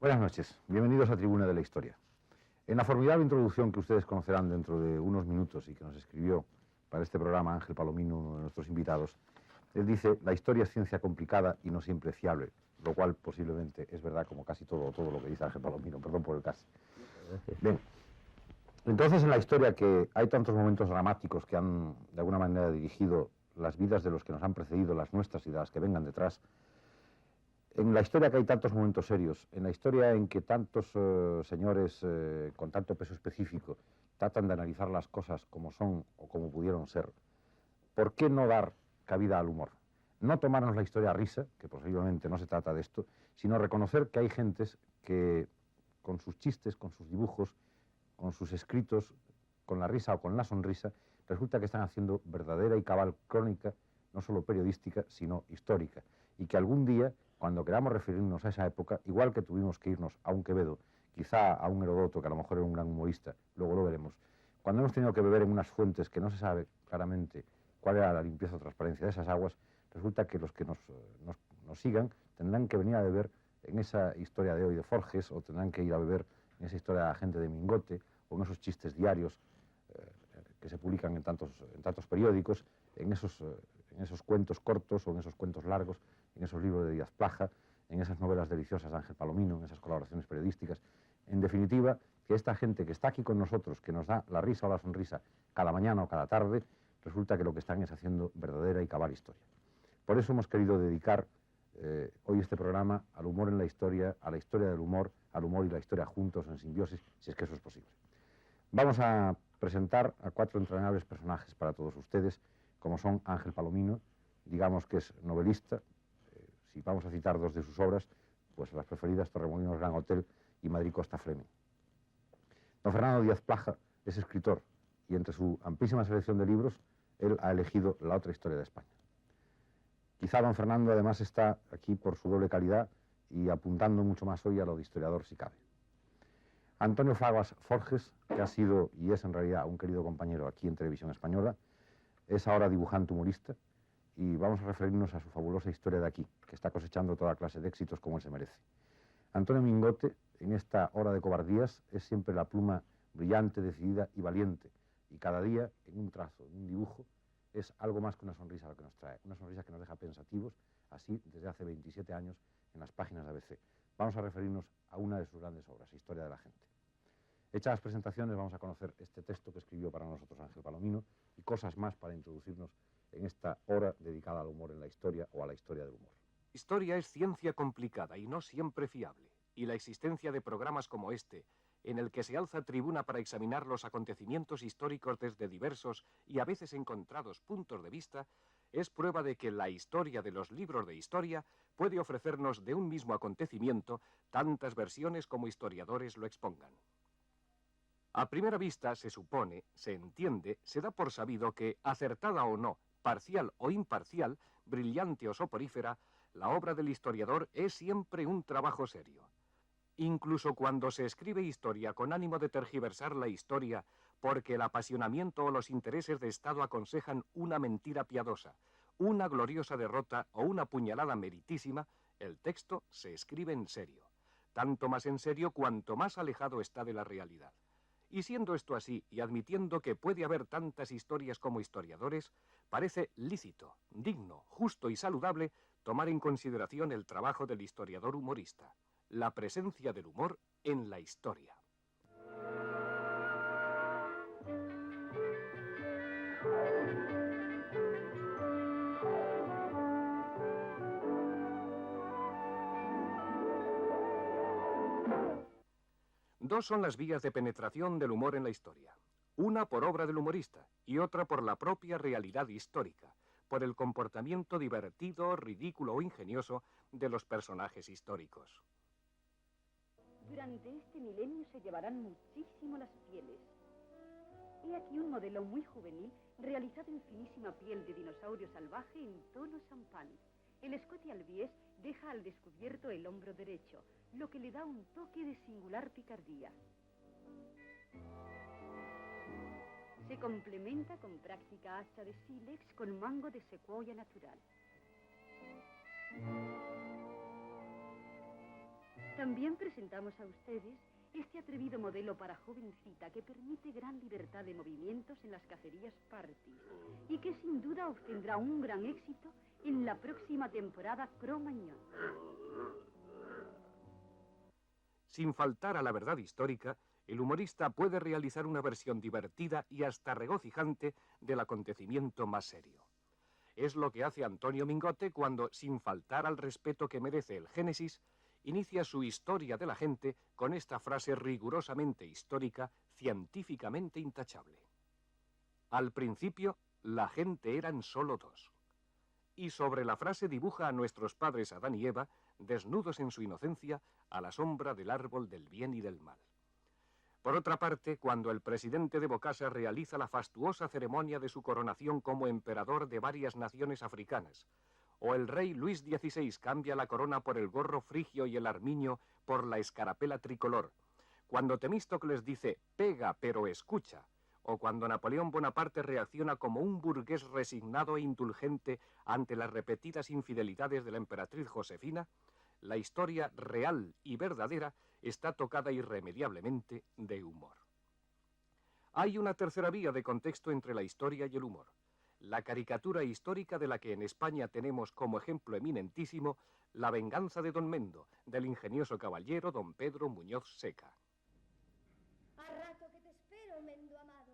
Buenas noches, bienvenidos a Tribuna de la Historia. En la formidable introducción que ustedes conocerán dentro de unos minutos y que nos escribió para este programa Ángel Palomino, uno de nuestros invitados, él dice: la historia es ciencia complicada y no siempre fiable, lo cual posiblemente es verdad como casi todo lo que dice Ángel Palomino, perdón por el casi. Bien, entonces en la historia, que hay tantos momentos dramáticos que han de alguna manera dirigido las vidas de los que nos han precedido, las nuestras y de las que vengan detrás, en la historia que hay tantos momentos serios, en la historia en que tantos señores con tanto peso específico tratan de analizar las cosas como son o como pudieron ser, ¿por qué no dar cabida al humor? No tomarnos la historia a risa, que posiblemente no se trata de esto, sino reconocer que hay gentes que con sus chistes, con sus dibujos, con sus escritos, con la risa o con la sonrisa, resulta que están haciendo verdadera y cabal crónica, no solo periodística, sino histórica, y que algún día, cuando queramos referirnos a esa época, igual que tuvimos que irnos a un Quevedo, quizá a un Herodoto, que a lo mejor era un gran humorista, luego lo veremos, cuando hemos tenido que beber en unas fuentes que no se sabe claramente cuál era la limpieza o transparencia de esas aguas, resulta que los que nos sigan tendrán que venir a beber en esa historia de hoy de Forges, o tendrán que ir a beber en esa historia de la gente de Mingote, o en esos chistes diarios que se publican en tantos periódicos, en esos cuentos cortos o en esos cuentos largos, en esos libros de Díaz Plaja, en esas novelas deliciosas de Ángel Palomino, en esas colaboraciones periodísticas. En definitiva, que esta gente que está aquí con nosotros, que nos da la risa o la sonrisa cada mañana o cada tarde, resulta que lo que están es haciendo verdadera y cabal historia. Por eso hemos querido dedicar hoy este programa al humor en la historia, a la historia del humor, al humor y la historia juntos en simbiosis, si es que eso es posible. Vamos a presentar a 4 entrañables personajes para todos ustedes, como son Ángel Palomino, digamos que es novelista. Si vamos a citar 2 de sus obras, pues las preferidas: Torremolinos Gran Hotel y Madrid Costa Fleming. Don Fernando Díaz Plaja es escritor, y entre su amplísima selección de libros, él ha elegido La otra historia de España. Quizá don Fernando además está aquí por su doble calidad y apuntando mucho más hoy a lo de historiador, si cabe. Antonio Fagas Forges, que ha sido y es en realidad un querido compañero aquí en Televisión Española, es ahora dibujante humorista, y vamos a referirnos a su fabulosa historia de aquí, que está cosechando toda clase de éxitos como él se merece. Antonio Mingote, en esta hora de cobardías, es siempre la pluma brillante, decidida y valiente, y cada día, en un trazo, en un dibujo, es algo más que una sonrisa lo que nos trae, una sonrisa que nos deja pensativos, así desde hace 27 años en las páginas de ABC. Vamos a referirnos a una de sus grandes obras, Historia de la gente. Hechas las presentaciones, vamos a conocer este texto que escribió para nosotros Ángel Palomino y cosas más para introducirnos en esta hora dedicada al humor en la historia, o a la historia del humor. Historia es ciencia complicada y no siempre fiable, y la existencia de programas como este, en el que se alza tribuna para examinar los acontecimientos históricos desde diversos y a veces encontrados puntos de vista, es prueba de que la historia de los libros de historia puede ofrecernos de un mismo acontecimiento tantas versiones como historiadores lo expongan. A primera vista se supone, se entiende, se da por sabido que, acertada o no, parcial o imparcial, brillante o soporífera, la obra del historiador es siempre un trabajo serio. Incluso cuando se escribe historia con ánimo de tergiversar la historia, porque el apasionamiento o los intereses de Estado aconsejan una mentira piadosa, una gloriosa derrota o una puñalada meritísima, el texto se escribe en serio. Tanto más en serio cuanto más alejado está de la realidad. Y siendo esto así, y admitiendo que puede haber tantas historias como historiadores, parece lícito, digno, justo y saludable tomar en consideración el trabajo del historiador humorista, la presencia del humor en la historia. Dos son las vías de penetración del humor en la historia. Una por obra del humorista y otra por la propia realidad histórica, por el comportamiento divertido, ridículo o ingenioso de los personajes históricos. Durante este milenio se llevarán muchísimo las pieles. He aquí un modelo muy juvenil realizado en finísima piel de dinosaurio salvaje en tono champán. El escote albiés deja al descubierto el hombro derecho, lo que le da un toque de singular picardía. Se complementa con práctica hacha de sílex con mango de secuoya natural. También presentamos a ustedes este atrevido modelo para jovencita que permite gran libertad de movimientos en las cacerías party y que sin duda obtendrá un gran éxito en la próxima temporada Cro-Magnon. Sin faltar a la verdad histórica, el humorista puede realizar una versión divertida y hasta regocijante del acontecimiento más serio. Es lo que hace Antonio Mingote cuando, sin faltar al respeto que merece el Génesis, inicia su Historia de la gente con esta frase rigurosamente histórica, científicamente intachable. Al principio, la gente eran solo dos. Y sobre la frase dibuja a nuestros padres Adán y Eva, desnudos en su inocencia, a la sombra del árbol del bien y del mal. Por otra parte, cuando el presidente de Bokassa realiza la fastuosa ceremonia de su coronación como emperador de varias naciones africanas, o el rey Luis XVI cambia la corona por el gorro frigio y el armiño por la escarapela tricolor, cuando Temístocles dice «pega pero escucha», o cuando Napoleón Bonaparte reacciona como un burgués resignado e indulgente ante las repetidas infidelidades de la emperatriz Josefina, la historia real y verdadera está tocada irremediablemente de humor. Hay una tercera vía de contexto entre la historia y el humor, la caricatura histórica de la que en España tenemos como ejemplo eminentísimo La venganza de Don Mendo, del ingenioso caballero Don Pedro Muñoz Seca. A rato que te espero, Mendo amado.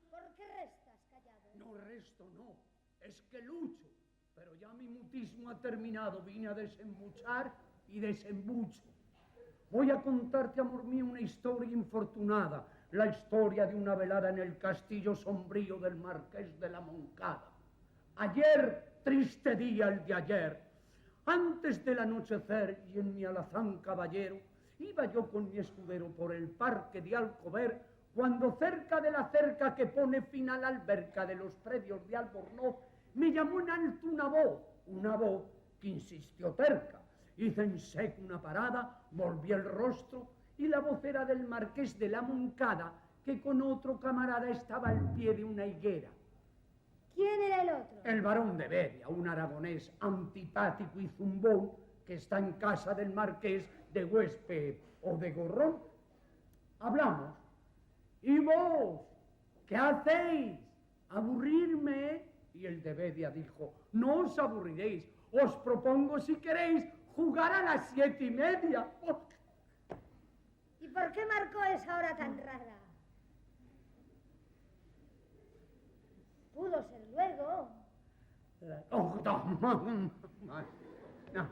¿Por qué restas callado? No resto, no. Es que lucho. Pero ya mi mutismo ha terminado. Vine a desembuchar y desembucho. Voy a contarte, amor mío, una historia infortunada. La historia de una velada en el castillo sombrío del Marqués de la Moncada. Ayer, triste día el de ayer, antes del anochecer y en mi alazán caballero, iba yo con mi escudero por el parque de Alcover, cuando cerca de la cerca que pone fin a la alberca de los predios de Albornoz, me llamó en alto una voz que insistió terca. Hice en seco una parada, volví el rostro, y la voz era del Marqués de la Moncada, que con otro camarada estaba al pie de una higuera. ¿Quién era el otro? El barón de Bedia, un aragonés antipático y zumbón, que está en casa del Marqués de huésped o de gorrón. Hablamos. ¿Y vos? ¿Qué hacéis? ¿Aburrirme? Y el de Bedia dijo, no os aburriréis, os propongo si queréis jugar a las 7:30. ¿Y por qué marcó esa hora tan rara? Pudo ser luego. No,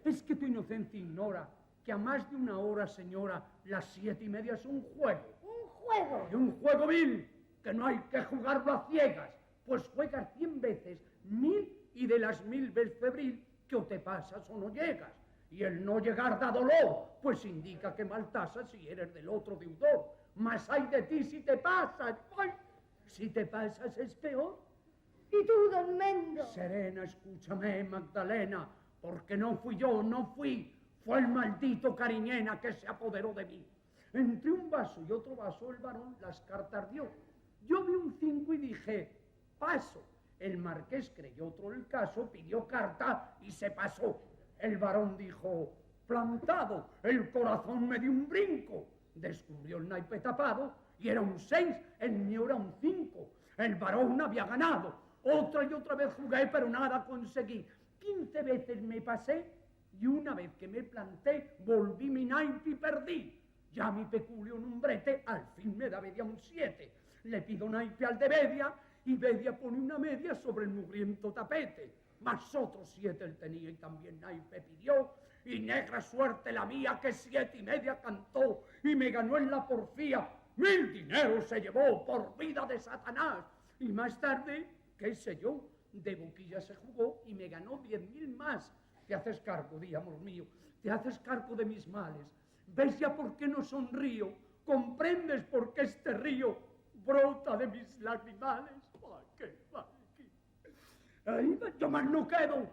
es que tu inocencia ignora que a más de una hora, señora, las 7:30 es un juego. ¿Un juego? Y un juego vil, que no hay que jugarlo a ciegas, pues juegas 100 veces 1000 y de las 1000 ves febril que o te pasas o no llegas. Y el no llegar da dolor, pues indica que mal tasas si eres del otro deudor. Mas hay de ti si te pasas. ¡Ay! Si te pasas es peor. ¿Y tú, don Mendo? Serena, escúchame, Magdalena, porque no fui yo, no fui. Fue el maldito Cariñena que se apoderó de mí. Entre un vaso y otro vaso el varón las cartas dio. Yo vi un 5 y dije, paso. El marqués creyó otro el caso, pidió carta y se pasó. El varón dijo, plantado, el corazón me dio un brinco. Descubrió el naipe tapado y era un 6, el mío era un 5. El varón había ganado. Otra y otra vez jugué, pero nada conseguí. 15 veces me pasé y una vez que me planté, volví mi naipe y perdí. Ya mi peculio numbrete al fin me da Bedia un 7. Le pido naipe al de Bedia y Bedia pone una media sobre el mugriento tapete. Mas otros 7 él tenía y también naipe pidió. Y negra suerte la mía que 7:30 cantó y me ganó en la porfía. 1000 dineros se llevó por vida de Satanás. Y más tarde, qué sé yo, de boquilla se jugó y me ganó 10.000 más. Te haces cargo, di, amor mío, te haces cargo de mis males. ¿Ves ya por qué no sonrío? ¿Comprendes por qué este río brota de mis lagrimales? ¡Ay, qué mal! Ay, yo más no quedo.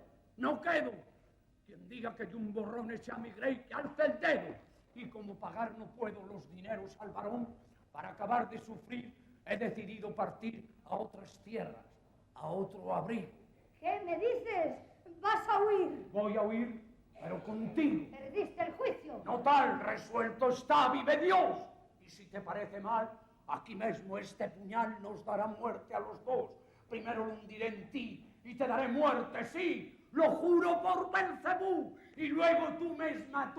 Quien diga que yo un borrón eche a mi grey, que alce el dedo. Y como pagar no puedo los dineros al varón, para acabar de sufrir, he decidido partir a otras tierras, a otro abrigo. ¿Qué me dices? ¿Vas a huir? Voy a huir pero contigo. Perdiste el juicio. No tal, resuelto está, vive Dios. Y si te parece mal, aquí mismo este puñal nos dará muerte a los dos. Primero lo hundiré en ti y te daré muerte, sí, lo juro por Belcebú. Y luego tú misma,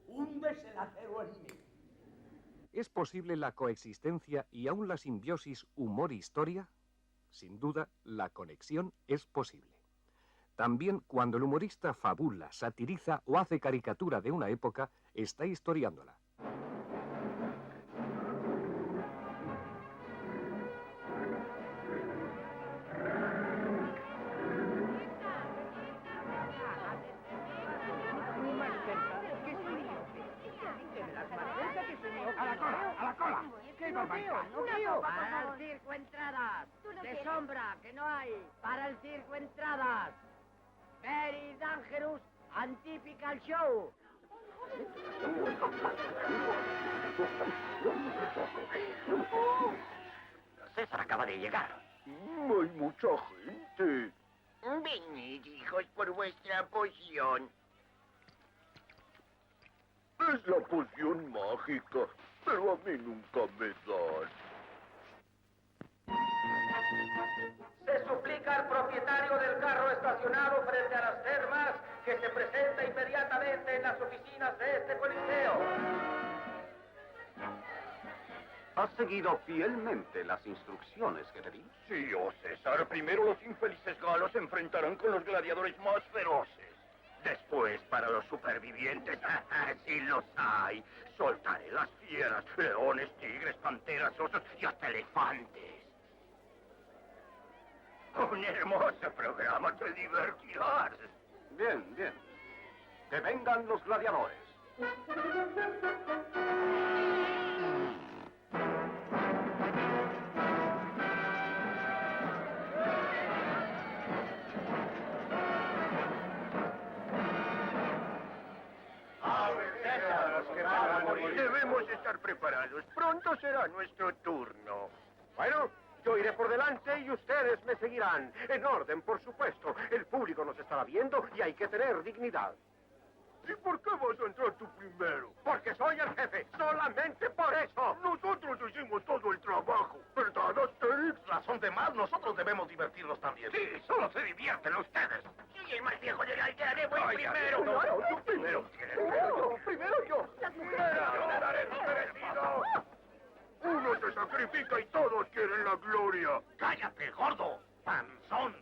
hundes el acero en mí. ¿Es posible la coexistencia y aún la simbiosis humor-historia? Sin duda, la conexión es posible. También cuando el humorista fabula, satiriza o hace caricatura de una época, está historiándola. ¡A la cola! ¡Qué barbaridad! ¡Para el circo entradas! ¡De sombra, que no hay! ¡Para el circo entradas! ¡Very dangerous and typical show! César acaba de llegar. Hay mucha gente. Venid, hijos, por vuestra poción. Es la poción mágica, pero a mí nunca me dan. Se suplica al propietario del carro estacionado frente a las termas que se presente inmediatamente en las oficinas de este coliseo. ¿Has seguido fielmente las instrucciones que te di? Sí, oh César, primero los infelices galos se enfrentarán con los gladiadores más feroces. Después, para los supervivientes, si los hay, soltaré las fieras, leones, tigres, panteras, osos y hasta elefantes. Un hermoso programa, te divertirás. Bien, bien. Que vengan los gladiadores. Debemos estar preparados. Pronto será nuestro turno. Bueno, yo iré por delante y ustedes me seguirán. En orden, por supuesto. El público nos estará viendo y hay que tener dignidad. ¿Y por qué vas a entrar tú primero? Porque soy el jefe, solamente por eso. Nosotros hicimos todo el trabajo, ¿verdad, Asterix? Razón de más, nosotros debemos divertirnos también. Sí, solo se divierten ustedes. Soy el más viejo de la aldea, voy primero. No, tú primero. Primero yo. Las mujeres. ¡Yo daré tu merecido! Uno se sacrifica y todos quieren la gloria. ¡Cállate, gordo! ¡Panzón!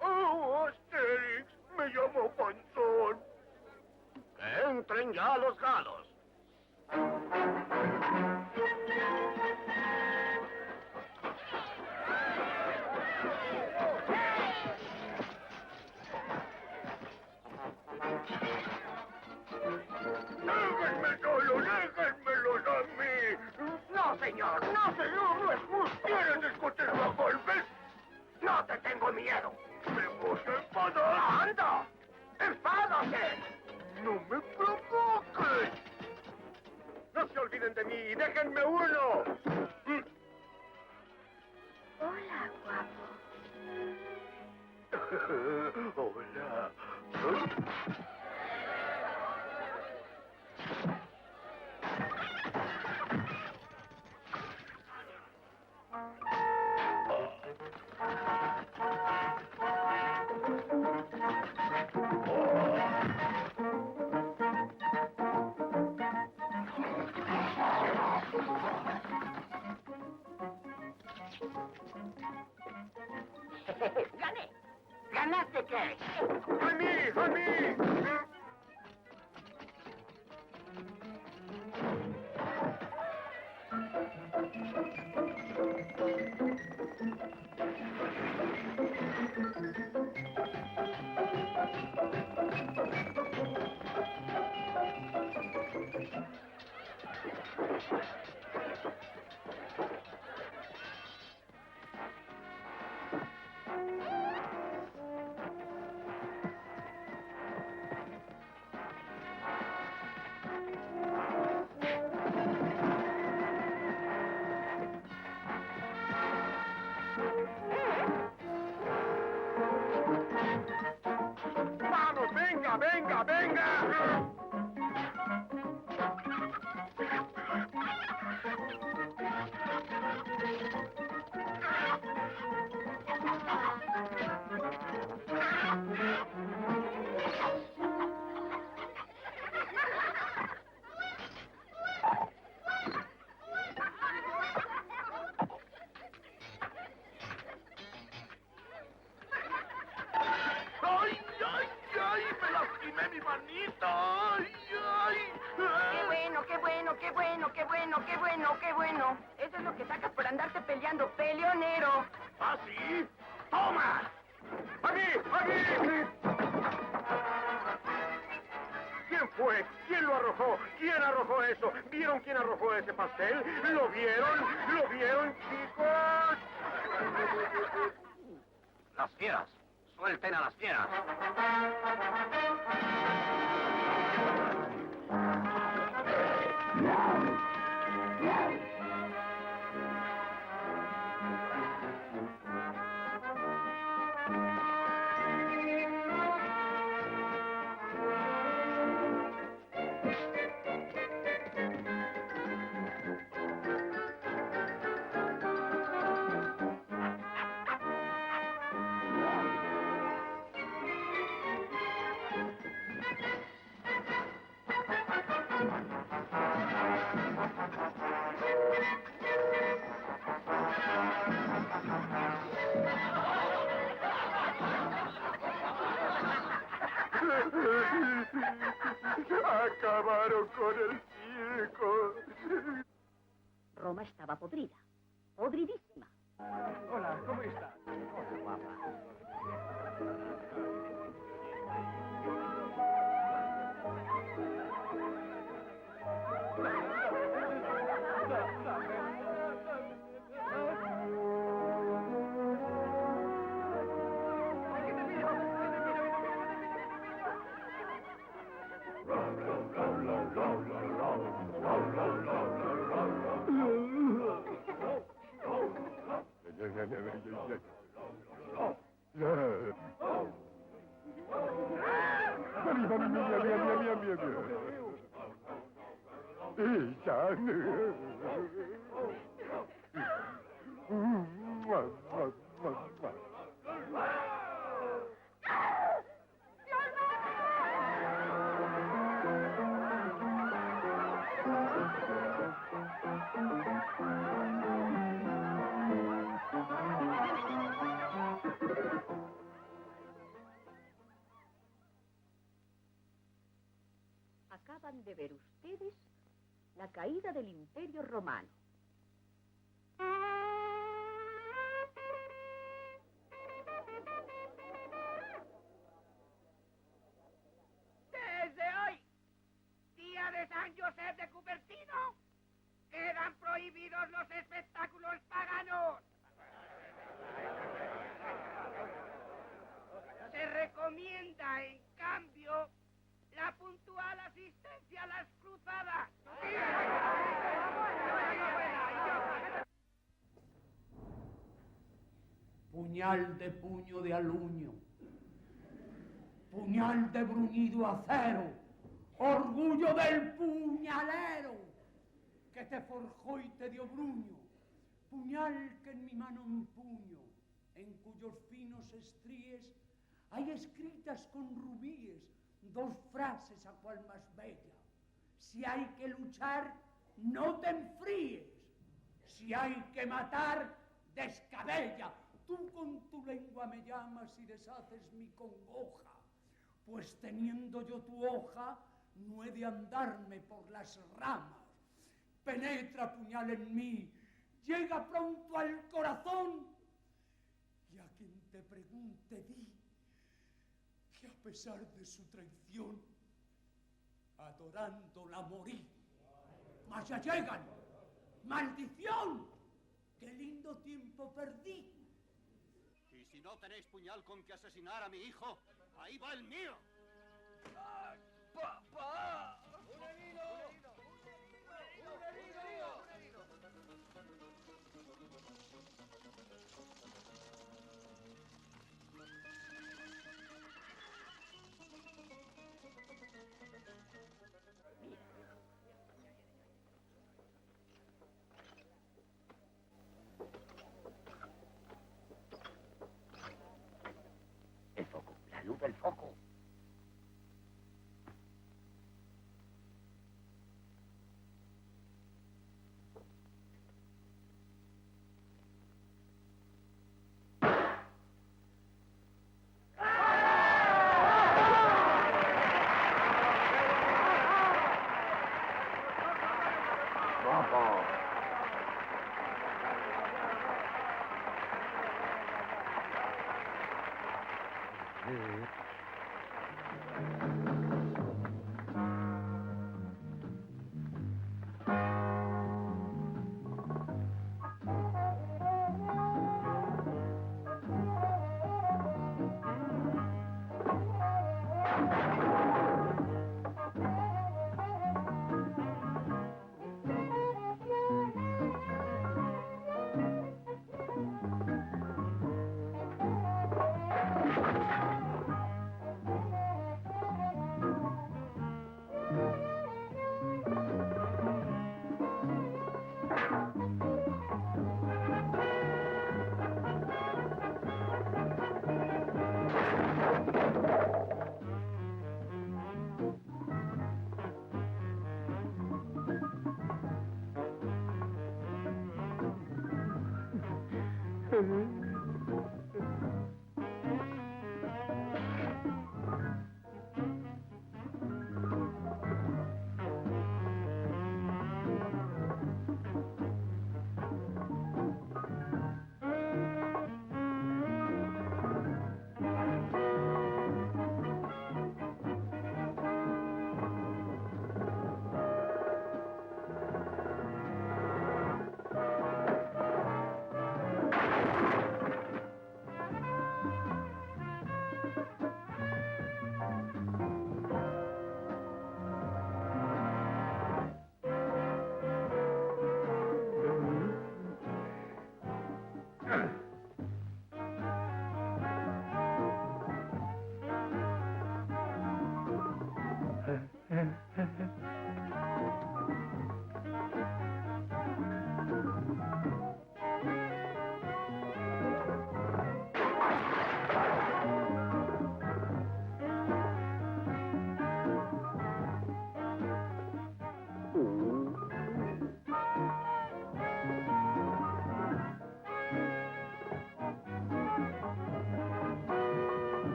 ¡Oh, Asterix! Me llamo Panzón. Entren ya los galos. ¡Déjenme solo! ¡Déjenmelos a mí! ¡No, señor! ¡No, señor! ¡No es justo! ¿Quieres discutirlo a golpes? ¡No te tengo miedo! ¡Debemos enfadar! ¡Anda! ¡Enfádate! ¡No me provoques! No se olviden de mí, déjenme uno. Hola, guapo. Hola. ¡Gané! ¿Ganaste qué? ¡A mí! ¡A mí! ¡Vamos, venga, venga, venga! bueno, qué bueno, qué bueno, qué bueno. Eso es lo que sacas por andarte peleando, peleonero. ¿Ah, sí? ¡Toma! ¡Aquí! ¡Aquí! ¿Quién fue? ¿Quién lo arrojó? ¿Quién arrojó eso? ¿Vieron quién arrojó ese pastel? ¿Lo vieron? ¿Lo vieron, chicos? Las fieras. Suelten a las fieras. Acabaron con el circo. Roma estaba podrida, podridísima. Hola, ¿cómo estás? Hola, guapa. Acaban de ver ustedes la caída del Imperio Romano. Desde hoy, día de San José de Cupertino, quedan prohibidos los espectáculos paganos. Se recomienda, en cambio, la puntual asistencia a las cruzadas. Puñal de puño de aluño, puñal de bruñido acero, orgullo del puñalero, que te forjó y te dio bruño, puñal que en mi mano empuño, en cuyos finos estríes hay escritas con rubíes dos frases a cual más bella. Si hay que luchar, no te enfríes. Si hay que matar, descabella. Tú con tu lengua me llamas y deshaces mi congoja, pues teniendo yo tu hoja, no he de andarme por las ramas. Penetra puñal en mí, llega pronto al corazón, y a quien te pregunte di que a pesar de su traición, adorándola morí. Mas ya llegan, maldición, qué lindo tiempo perdí. Y si no tenéis puñal con que asesinar a mi hijo, ahí va el mío. ¡Papá! ¡Un herido! ¡Un herido! El foco, la luz del foco. guapo.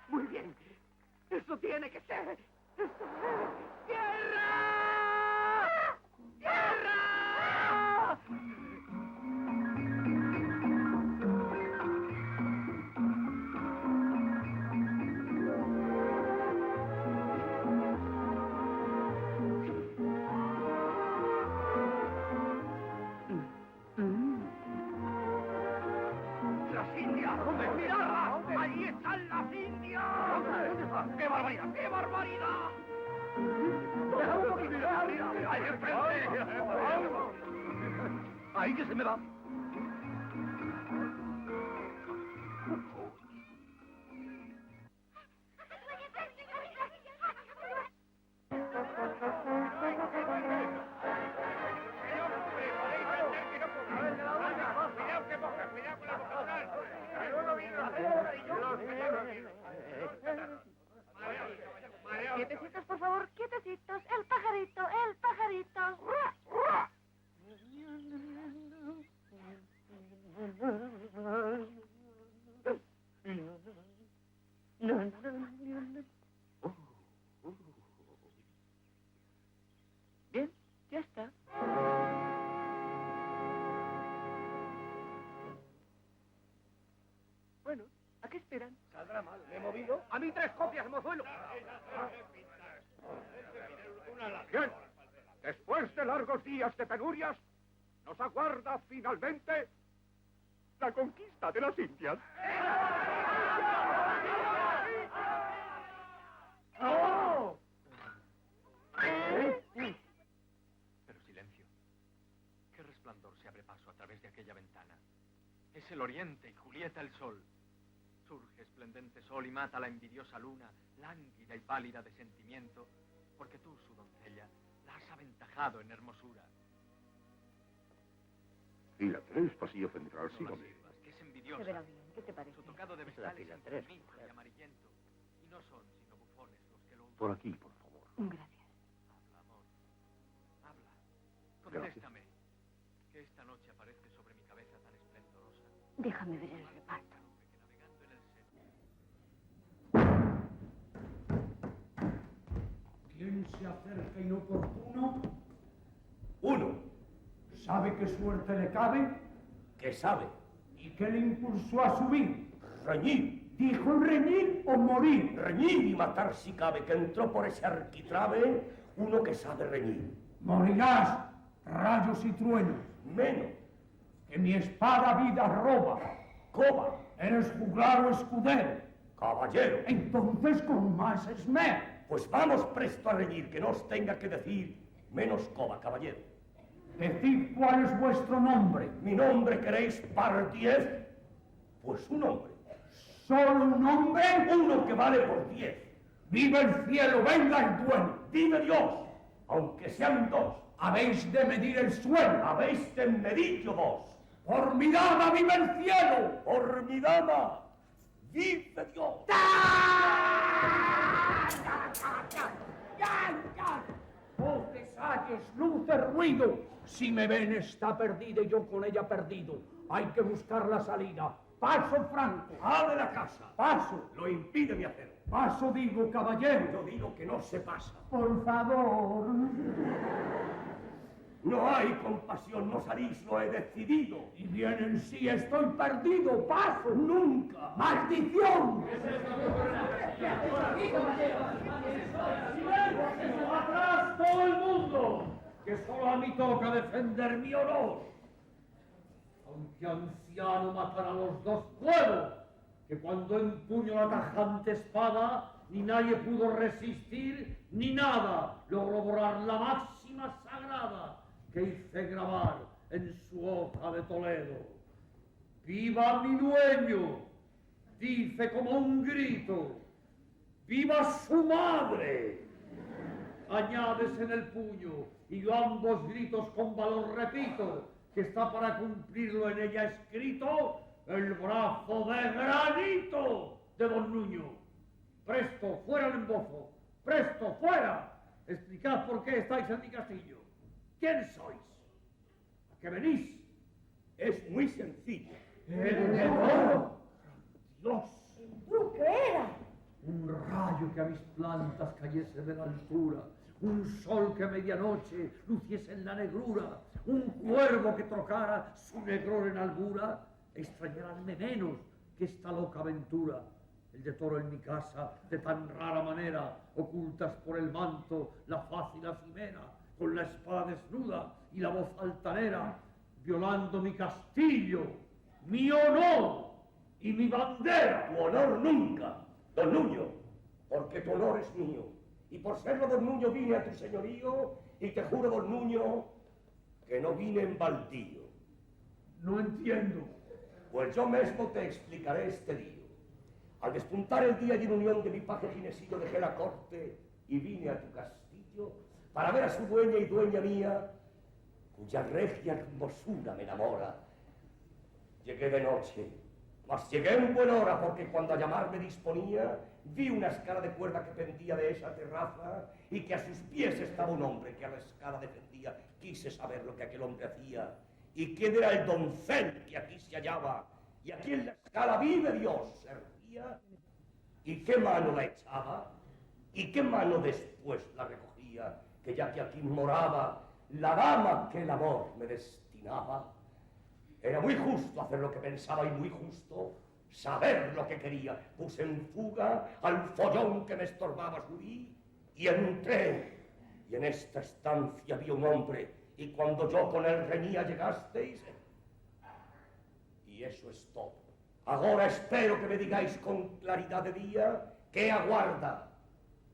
Muy bien. Eso tiene que ser. Eso es. ¡Tierra! ¡Tierra! ¡Las indias! ¡Mirad! ¡Ahí están las indias! ¡Qué barbaridad! ¡Qué barbaridad! ¡Déjame un poquito! ¡Ahí enfrente! ¡Ahí que se me va! Quietecitos, por favor, quietecitos. El pajarito, el pajarito. Bien, ya está. Bueno, ¿a qué esperan? Saldrá mal. ¿Me he movido? A mí 3 copias, mozuelo. Bien, después de largos días de penurias, nos aguarda finalmente la conquista de las Indias. ¡Oh! Pero silencio. ¿Qué resplandor se abre paso a través de aquella ventana? Es el oriente y Julieta el sol. Surge esplendente sol y mata la envidiosa luna, lánguida y pálida de sentimiento, porque tú, su doncella, la has aventajado en hermosura. Fila 3, pasillo central, sígame. Que es envidiosa. Se verá bien, ¿qué te parece? Su tocado de Es la metales fila 3, y amarillento, Por aquí, por favor. Gracias. Habla, amor. Habla. Contéstame. Que esta noche aparece sobre mi cabeza tan esplendorosa. Déjame ver el reparto. ¿Quién se acerca inoportuno? Uno. ¿Sabe qué suerte le cabe? ¿Qué sabe? ¿Y qué le impulsó a subir? Reñir. ¿Dijo reñir o morir? Reñir y matar si cabe, que entró por ese arquitrabe uno que sabe reñir. Morirás, rayos y truenos. Menos. Que mi espada vida roba. Coba. ¿Eres juglar o escudero? Caballero. Entonces con más esmero. Pues vamos presto a reñir, que no os tenga que decir menos coba, caballero. Decid cuál es vuestro nombre. ¿Mi nombre queréis par 10? Pues un hombre. ¿Solo un hombre? Uno que vale por 10. ¡Viva el cielo! ¡Venga el dueño! ¡Vive Dios! Aunque sean dos. Habéis de medir el suelo. Habéis de medirlo vos. ¡Por mi dama, vive el cielo! ¡Por mi dama, vive Dios! Voces, ayes, luces, ruido. Si me ven está perdida y yo con ella perdido. Hay que buscar la salida. Paso, Franco. ¡Abre la casa! Paso. Lo impide mi hacer. Paso, digo, caballero. Yo digo que no se pasa. Por favor. No hay compasión, no salís, lo he decidido. Y bien en sí estoy perdido. Paso. Nunca. ¡Maldición! ¡Atrás todo el mundo! Que solo a mí toca defender mi honor. Aunque anciano matar a los dos puedo, que cuando empuño la tajante espada, ni nadie pudo resistir, ni nada logró borrar la máxima sagrada que hice grabar en su hoja de Toledo. ¡Viva mi dueño! Dice como un grito. ¡Viva su madre! Añades en el puño, y yo ambos gritos con valor repito, que está para cumplirlo en ella escrito el brazo de granito de don Nuño. Presto, fuera el embozo. Presto, fuera. Explicad por qué estáis en mi castillo. ¿Quién sois? ¿A qué venís? Es muy sencillo. ¡Heredero! ¡Dios! ¿El duque era? Un rayo que a mis plantas cayese de la altura, un sol que a medianoche luciese en la negrura, un cuervo que trocara su negror en albura, extrañaranme menos que esta loca aventura. El de toro en mi casa, de tan rara manera, ocultas por el manto la faz y la cimera, con la espada desnuda y la voz altanera, violando mi castillo, mi honor y mi bandera. Tu honor nunca, don Nuño, porque tu honor es mío. Y por serlo, don Nuño, vine a tu señorío, y te juro, don Nuño, que no vine en baldío. No entiendo. Pues yo mismo te explicaré este día. Al despuntar el día y en unión de mi paje Ginesillo dejé la corte y vine a tu castillo para ver a su dueña y dueña mía, cuya regia hermosura me enamora. Llegué de noche, mas llegué en buena hora, porque cuando a llamarme disponía, vi una escala de cuerda que pendía de esa terraza y que a sus pies estaba un hombre que a la escala defendía. Quise saber lo que aquel hombre hacía y quién era el doncel que aquí se hallaba y aquí en la escala vive Dios servía y qué mano la echaba y qué mano después la recogía, que ya que aquí moraba la dama que el amor me destinaba. Era muy justo hacer lo que pensaba y muy justo saber lo que quería. Puse en fuga al follón que me estorbaba, subí y entré. Y en esta estancia vi un hombre, y cuando yo con él reñía llegasteis. Y eso es todo. Ahora espero que me digáis con claridad de día qué aguarda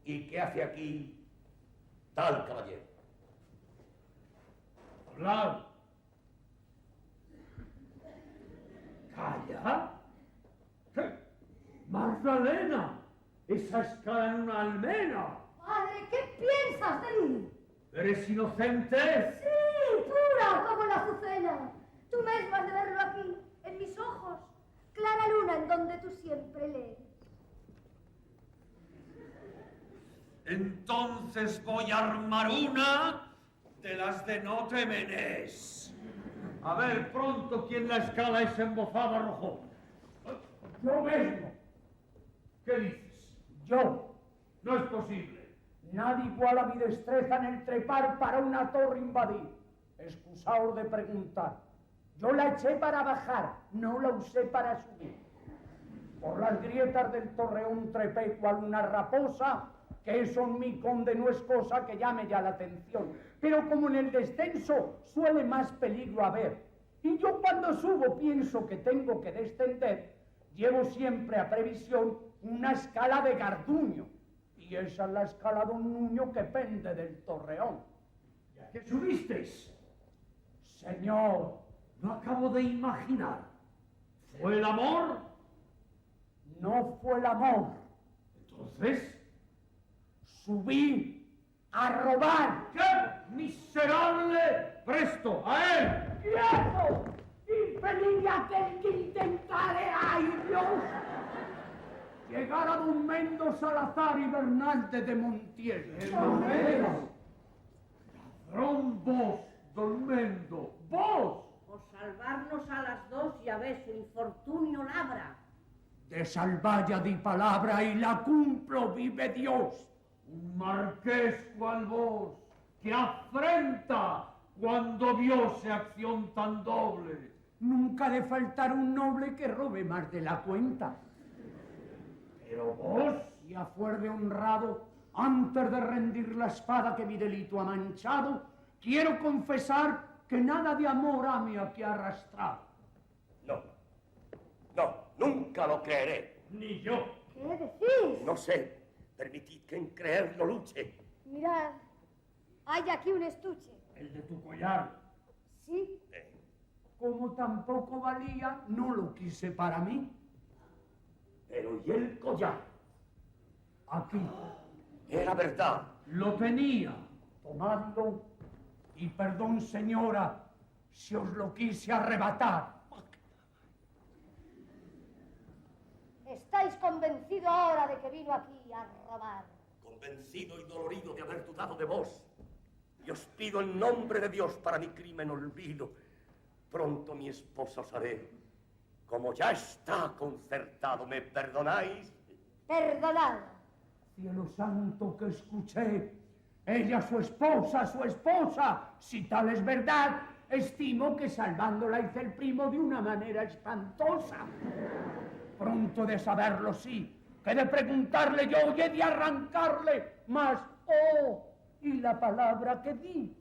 y qué hace aquí tal caballero. Hablad. ¿Calla? ¿Qué? ¡Magdalena! ¡Esa escala en una almena! Padre, ¿qué piensas de mí? ¿Eres inocente? Sí, pura como la azucena. Tú mismo has de verlo aquí, en mis ojos. Clara luna en donde tú siempre lees. Entonces voy a armar una de las de no te menes. A ver pronto quién la escala esa embozada arrojó. Yo mismo. ¿Qué dices? Yo. No es posible. Nadie iguala mi destreza en el trepar para una torre invadir. Excusaos de preguntar. Yo la eché para bajar, no la usé para subir. Por las grietas del torreón trepé cual una raposa, que eso en mi conde no es cosa que llame ya la atención. Pero como en el descenso suele más peligro haber, y yo cuando subo pienso que tengo que descender, llevo siempre a previsión una escala de Garduño, y esa es la escala de un Nuño que pende del torreón. ¿Y a qué subisteis? Señor, no acabo de imaginar. ¿Fue el amor? No fue el amor. Entonces, subí a robar. ¡Qué miserable! ¡Presto, a él! ¡Quieto! ¡Infeliz de aquel que intentare! ¡Ay, Dios! Llegar a don Mendo Salazar y Bernalde de Montiel. ¡Ladrón vos, don Mendo! ¡Vos! Por salvarnos a las dos y a ver su infortunio labra. De salvalla di palabra y la cumplo, vive Dios. Un marqués cual vos, que afrenta cuando viose acción tan doble. Nunca ha de faltar un noble que robe más de la cuenta. Pero vos, y a fuer de honrado, antes de rendir la espada que mi delito ha manchado, quiero confesar que nada de amor a mí aquí arrastrado. No, nunca lo creeré. Ni yo. ¿Qué decís? No sé, permitid que en creerlo luche. Mirad, hay aquí un estuche. El de tu collar. ¿Sí? Como tampoco valía, no lo quise para mí. Pero ¿y el collar? Aquí. Era verdad. Lo tenía. Tomadlo. Y perdón, señora, si os lo quise arrebatar. ¿Estáis convencido ahora de que vino aquí a robar? Convencido y dolorido de haber dudado de vos. Y os pido en nombre de Dios para mi crimen olvido. Pronto mi esposa os haré. Como ya está concertado, ¿me perdonáis? Perdonad. Cielo santo que escuché. Ella su esposa. Si tal es verdad, estimo que salvándola hice el primo de una manera espantosa. Pronto de saberlo sí, que de preguntarle yo y he de arrancarle más. Y la palabra que di.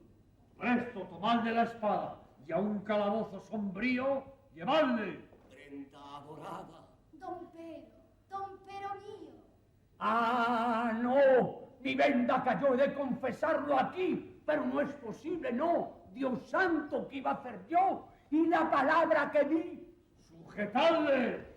Presto, tomadle la espada y a un calabozo sombrío, llevadle. Prenda adorada. Don Pero mío. Ah, no, mi venda cayó, he de confesarlo aquí, pero no es posible, no. Dios santo, ¿qué iba a hacer yo? Y la palabra que di. ¡Sujetadle!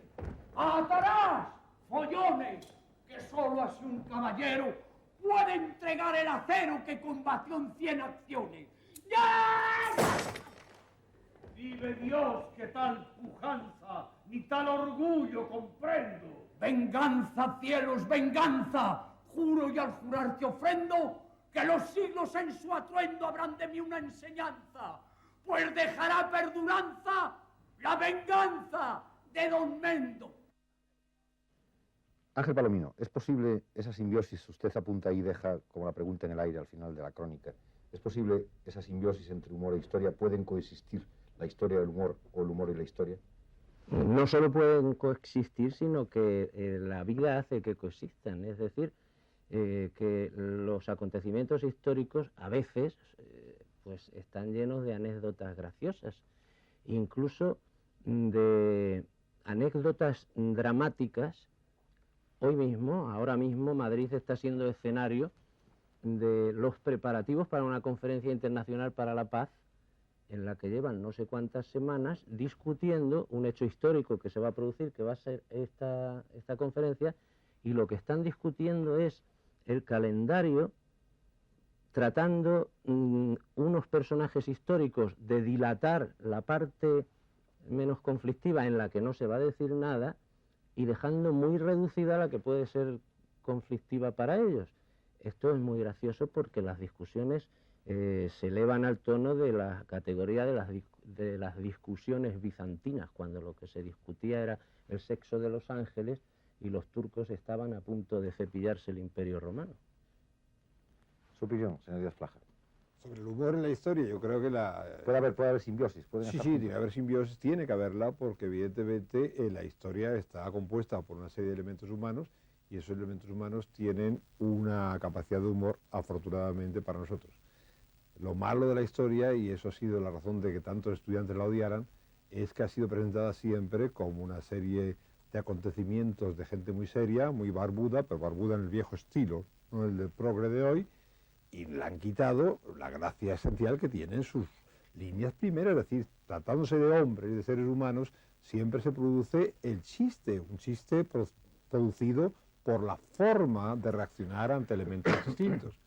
¡Atarás, follones! Que solo así un caballero puede entregar el acero que combatió en 100 acciones. ¡Ya! Vive Dios que tal pujanza ni tal orgullo comprendo. Venganza, cielos, venganza. Juro y al jurar te ofrendo que los siglos en su atuendo habrán de mí una enseñanza, pues dejará perduranza la venganza de don Mendo. Ángel Palomino, ¿es posible esa simbiosis, usted apunta ahí y deja como la pregunta en el aire al final de la crónica, ¿es posible esa simbiosis entre humor e historia? ¿Pueden coexistir la historia del humor o el humor y la historia? No solo pueden coexistir, sino que la vida hace que coexistan, es decir, que los acontecimientos históricos a veces pues están llenos de anécdotas graciosas, incluso de anécdotas dramáticas. Hoy mismo, ahora mismo, Madrid está siendo escenario de los preparativos para una conferencia internacional para la paz, en la que llevan no sé cuántas semanas discutiendo un hecho histórico que se va a producir, que va a ser esta conferencia, y lo que están discutiendo es el calendario, tratando unos personajes históricos de dilatar la parte menos conflictiva en la que no se va a decir nada, y dejando muy reducida la que puede ser conflictiva para ellos. esto es muy gracioso porque las discusiones se elevan al tono de la categoría de las discusiones bizantinas, cuando lo que se discutía era el sexo de los ángeles y los turcos estaban a punto de cepillarse el Imperio Romano. Su opinión, señor Díaz Plaja. Sobre el humor en la historia, yo creo que puede haber simbiosis. Sí, tiene que haber simbiosis, tiene que haberla, porque evidentemente la historia está compuesta por una serie de elementos humanos y esos elementos humanos tienen una capacidad de humor, afortunadamente para nosotros. Lo malo de la historia, y eso ha sido la razón de que tantos estudiantes la odiaran, es que ha sido presentada siempre como una serie de acontecimientos de gente muy seria, muy barbuda, pero barbuda en el viejo estilo, no el del progre de hoy, y le han quitado la gracia esencial que tienen sus líneas primeras, es decir, tratándose de hombres y de seres humanos, siempre se produce el chiste, un chiste producido por la forma de reaccionar ante elementos distintos.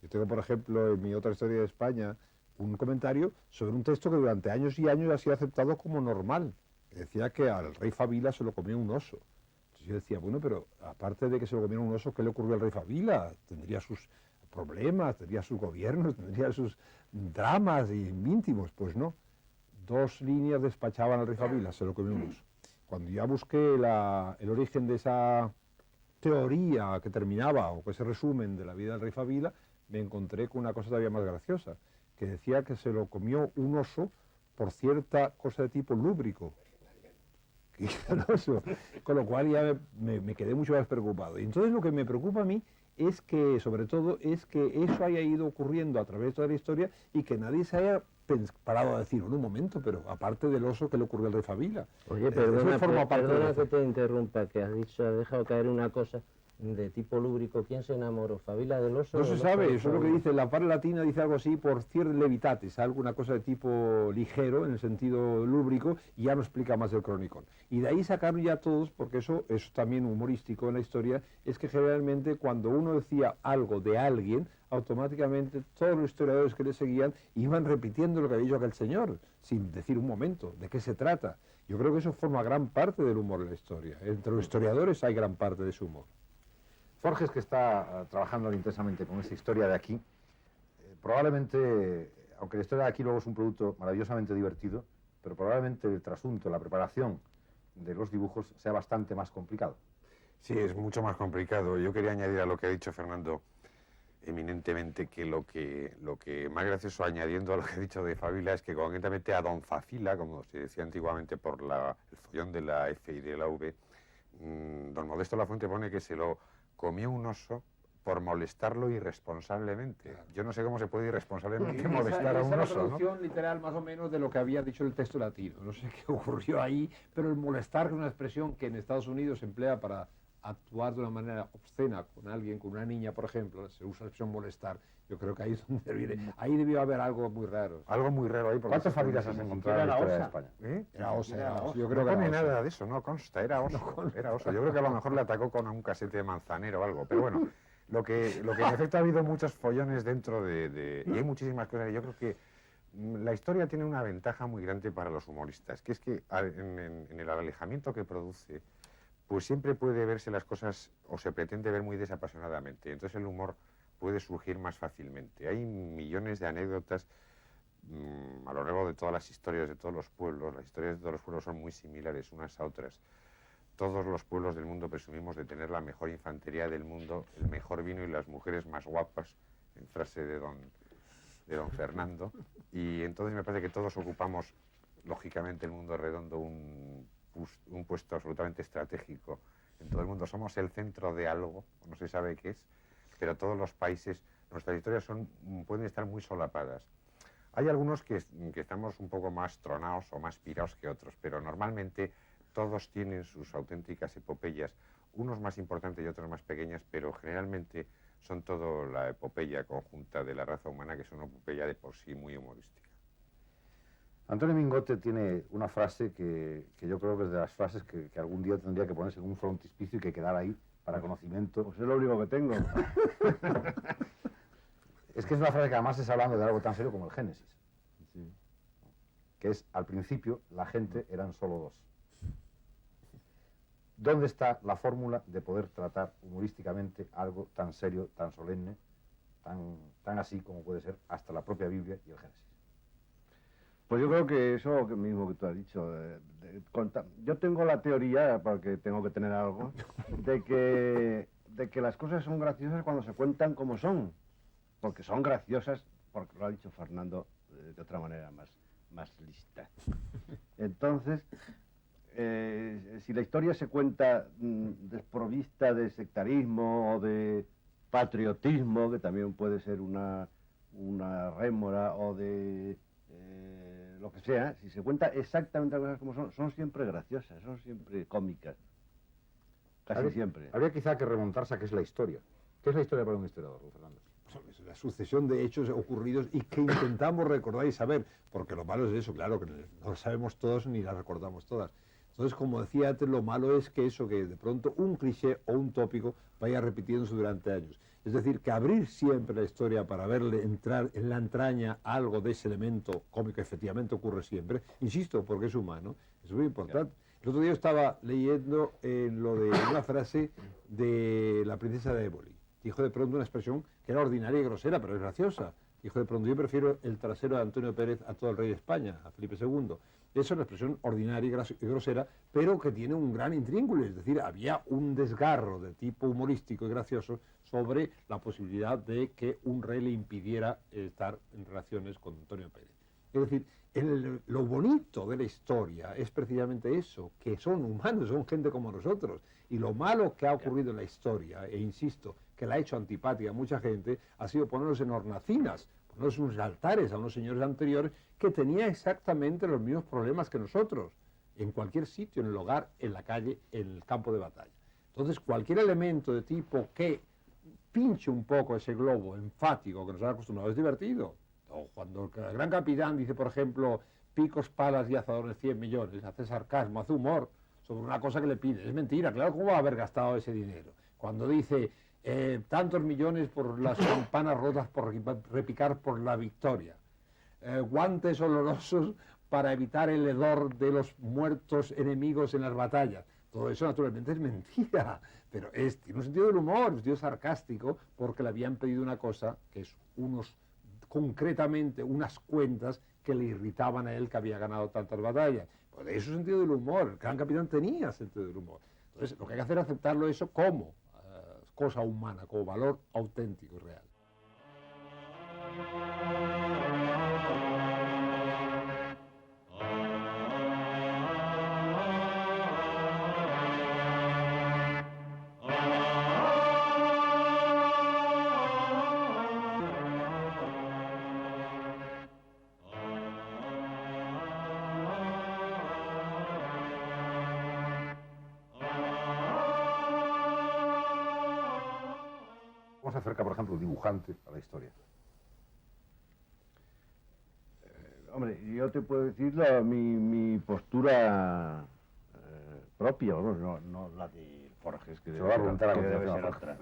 Yo tengo, por ejemplo, en mi otra historia de España, un comentario sobre un texto que durante años y años ha sido aceptado como normal, que decía que al rey Fabila se lo comía un oso. Entonces yo decía, bueno, pero aparte de que se lo comiera un oso, ¿qué le ocurrió al rey Fabila? Tendría sus problemas, tendría sus gobiernos, tendría sus dramas íntimos. Pues no, 2 líneas despachaban al rey Fabila, se lo comió un oso. Cuando ya busqué el origen de esa teoría que terminaba, o que ese resumen de la vida del rey Fabila, me encontré con una cosa todavía más graciosa, que decía que se lo comió un oso por cierta cosa de tipo lúbrico. Con lo cual ya me quedé mucho más preocupado. Y entonces lo que me preocupa a mí es que, sobre todo, es que eso haya ido ocurriendo a través de toda la historia y que nadie se haya parado a decir, bueno, un momento, pero aparte del oso, ¿qué le ocurrió al rey Fabila? Oye, perdona que te interrumpa, que has dejado caer una cosa de tipo lúbrico. ¿Quién se enamoró? ¿Fabila del oso? No se sabe, eso es lo que dice, la par latina dice algo así, por cierre levitatis, alguna cosa de tipo ligero, en el sentido lúbrico, y ya no explica más el cronicón. Y de ahí sacaron ya todos, porque eso es también humorístico en la historia, es que generalmente cuando uno decía algo de alguien, automáticamente todos los historiadores que le seguían iban repitiendo lo que había dicho aquel señor, sin decir un momento, ¿de qué se trata? Yo creo que eso forma gran parte del humor de la historia. Entre los historiadores hay gran parte de su humor. Forges, que está trabajando intensamente con esta historia de aquí, probablemente, aunque la historia de aquí luego es un producto maravillosamente divertido, pero probablemente el trasunto, la preparación de los dibujos sea bastante más complicado. Sí, es mucho más complicado. Yo quería añadir a lo que ha dicho Fernando eminentemente que lo que más gracioso, añadiendo a lo que ha dicho de Fabila, es que concretamente a Don Fafila, como se decía antiguamente por el follón de la F y de la V, don Modesto Lafuente pone que se lo comió un oso por molestarlo irresponsablemente. Yo no sé cómo se puede irresponsablemente molestar a un oso, ¿no? Esa es la traducción literal más o menos de lo que había dicho el texto latino. No sé qué ocurrió ahí, pero el molestar es una expresión que en Estados Unidos se emplea para actuar de una manera obscena con alguien, con una niña, por ejemplo. Se usa la expresión molestar. Yo creo que ahí es donde viene. Ahí debió haber algo muy raro. Algo muy raro ahí. ¿Cuántas familias has encontrado en la historia de España? Era osa. Yo creo que no pone nada de eso, no consta, era oso. Era oso. Yo creo que a lo mejor le atacó con un casete de Manzanero o algo, pero bueno. Lo que en efecto ha habido muchos follones dentro y hay muchísimas cosas. Y yo creo que la historia tiene una ventaja muy grande para los humoristas, que es que en el alejamiento que produce, pues siempre puede verse las cosas, o se pretende ver muy desapasionadamente. Entonces el humor puede surgir más fácilmente. Hay millones de anécdotas a lo largo de todas las historias de todos los pueblos. Las historias de todos los pueblos son muy similares unas a otras. Todos los pueblos del mundo presumimos de tener la mejor infantería del mundo, el mejor vino y las mujeres más guapas, en frase de don Fernando. Y entonces me parece que todos ocupamos, lógicamente, el mundo redondo un puesto absolutamente estratégico en todo el mundo. Somos el centro de algo, no se sabe qué es, pero todos los países, nuestras historias pueden estar muy solapadas. Hay algunos que estamos un poco más tronados o más pirados que otros, pero normalmente todos tienen sus auténticas epopeyas, unos más importantes y otros más pequeñas, pero generalmente son todo la epopeya conjunta de la raza humana, que es una epopeya de por sí muy humorística. Antonio Mingote tiene una frase que yo creo que es de las frases que algún día tendría que ponerse en un frontispicio y que quedara ahí para conocimiento. Pues es lo único que tengo. Es que es una frase que además está hablando de algo tan serio como el Génesis. Sí. Que es, al principio, la gente eran solo dos. ¿Dónde está la fórmula de poder tratar humorísticamente algo tan serio, tan solemne, tan así como puede ser hasta la propia Biblia y el Génesis? Pues yo creo que eso mismo que tú has dicho. Yo tengo la teoría, porque tengo que tener algo, de que las cosas son graciosas cuando se cuentan como son. Porque son graciosas, porque lo ha dicho Fernando de otra manera más lista. Entonces, si la historia se cuenta desprovista de sectarismo o de patriotismo, que también puede ser una rémora, o de lo que sea, si se cuenta exactamente las cosas como son siempre graciosas, son siempre cómicas. Casi siempre. Habría quizá que remontarse a qué es la historia. ¿Qué es la historia para un historiador, don Fernando? Pues la sucesión de hechos ocurridos y que intentamos recordar y saber, porque lo malo es eso, claro, que no lo sabemos todos ni las recordamos todas. Entonces, como decía antes, lo malo es que eso, que de pronto un cliché o un tópico vaya repitiéndose durante años. Es decir, que abrir siempre la historia para verle entrar en la entraña algo de ese elemento cómico, efectivamente ocurre siempre, insisto, porque es humano, es muy importante. El otro día estaba leyendo lo de una frase de la princesa de Éboli. Dijo de pronto una expresión que era ordinaria y grosera, pero es graciosa. Dijo de pronto: yo prefiero el trasero de Antonio Pérez a todo el rey de España, a Felipe II. Eso es una expresión ordinaria y grosera, pero que tiene un gran intríngulo. Es decir, había un desgarro de tipo humorístico y gracioso sobre la posibilidad de que un rey le impidiera estar en relaciones con Antonio Pérez. Es decir, lo bonito de la historia es precisamente eso, que son humanos, son gente como nosotros. Y lo malo que ha ocurrido en la historia, e insisto, que la ha hecho antipática a mucha gente, ha sido ponernos en hornacinas, ponernos unos altares a unos señores anteriores que tenían exactamente los mismos problemas que nosotros, en cualquier sitio, en el hogar, en la calle, en el campo de batalla. Entonces, cualquier elemento de tipo que pinche un poco ese globo enfático que nos han acostumbrado es divertido. O cuando el gran capitán dice, por ejemplo, picos, palas y azadones 100 millones, hace sarcasmo, hace humor sobre una cosa que le pide. Es mentira, claro, ¿cómo va a haber gastado ese dinero? Cuando dice tantos millones por las campanas rotas por repicar por la victoria, guantes olorosos para evitar el hedor de los muertos enemigos en las batallas. Todo eso naturalmente es mentira, pero tiene un sentido del humor, un sentido sarcástico, porque le habían pedido una cosa que es concretamente unas cuentas que le irritaban a él, que había ganado tantas batallas. Pues eso es el sentido del humor. El gran capitán tenía sentido del humor. Entonces, lo que hay que hacer es aceptarlo eso como cosa humana, como valor auténtico y real. ¿Cómo se acerca, por ejemplo, el dibujante a la historia? Hombre, yo te puedo decir mi postura propia, vamos, no la de Forges, que debe ser otra.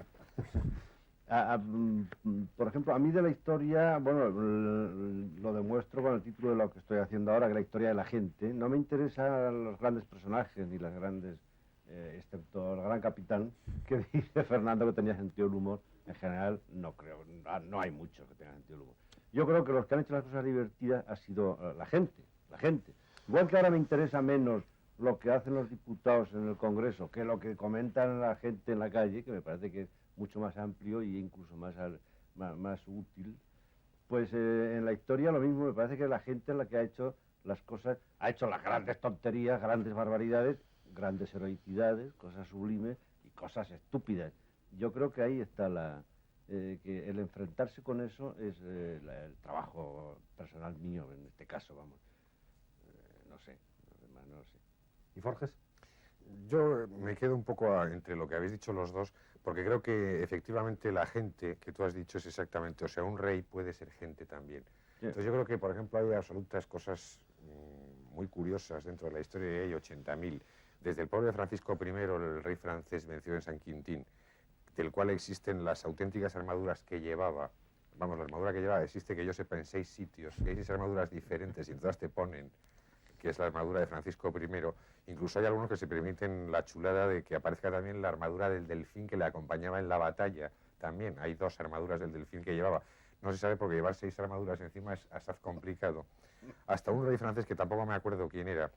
Por ejemplo, a mí de la historia, bueno, lo demuestro con el título de lo que estoy haciendo ahora, que es la historia de la gente. No me interesan los grandes personajes ni las grandes, excepto el gran capitán, que dice Fernando que tenía sentido del humor. En general, no creo, no hay muchos que tengan sentido del humor. Yo creo que los que han hecho las cosas divertidas ha sido la gente. Igual que ahora me interesa menos lo que hacen los diputados en el Congreso que lo que comentan la gente en la calle, que me parece que es mucho más amplio e incluso más útil, pues en la historia lo mismo, me parece que la gente es la que ha hecho las cosas, ha hecho las grandes tonterías, grandes barbaridades, grandes heroicidades, cosas sublimes y cosas estúpidas. Yo creo que ahí está que el enfrentarse con eso es el trabajo personal mío, en este caso, vamos. No sé, además no sé. ¿Y Forges? Yo me quedo un poco entre lo que habéis dicho los dos, porque creo que efectivamente la gente que tú has dicho es exactamente, o sea, un rey puede ser gente también. Entonces yo creo que, por ejemplo, hay absolutas cosas muy curiosas dentro de la historia, y hay 80.000. Desde el pueblo de Francisco I, el rey francés vencido en San Quintín, del cual existen las auténticas armaduras que llevaba. Vamos, la armadura que llevaba existe, que yo sepa, en 6 sitios, que hay 6 armaduras diferentes y en todas te ponen que es la armadura de Francisco I. Incluso hay algunos que se permiten la chulada de que aparezca también la armadura del delfín que le acompañaba en la batalla. También hay 2 armaduras del delfín que llevaba. No se sabe porque llevar 6 armaduras encima es hasta complicado. Hasta un rey francés que tampoco me acuerdo quién era,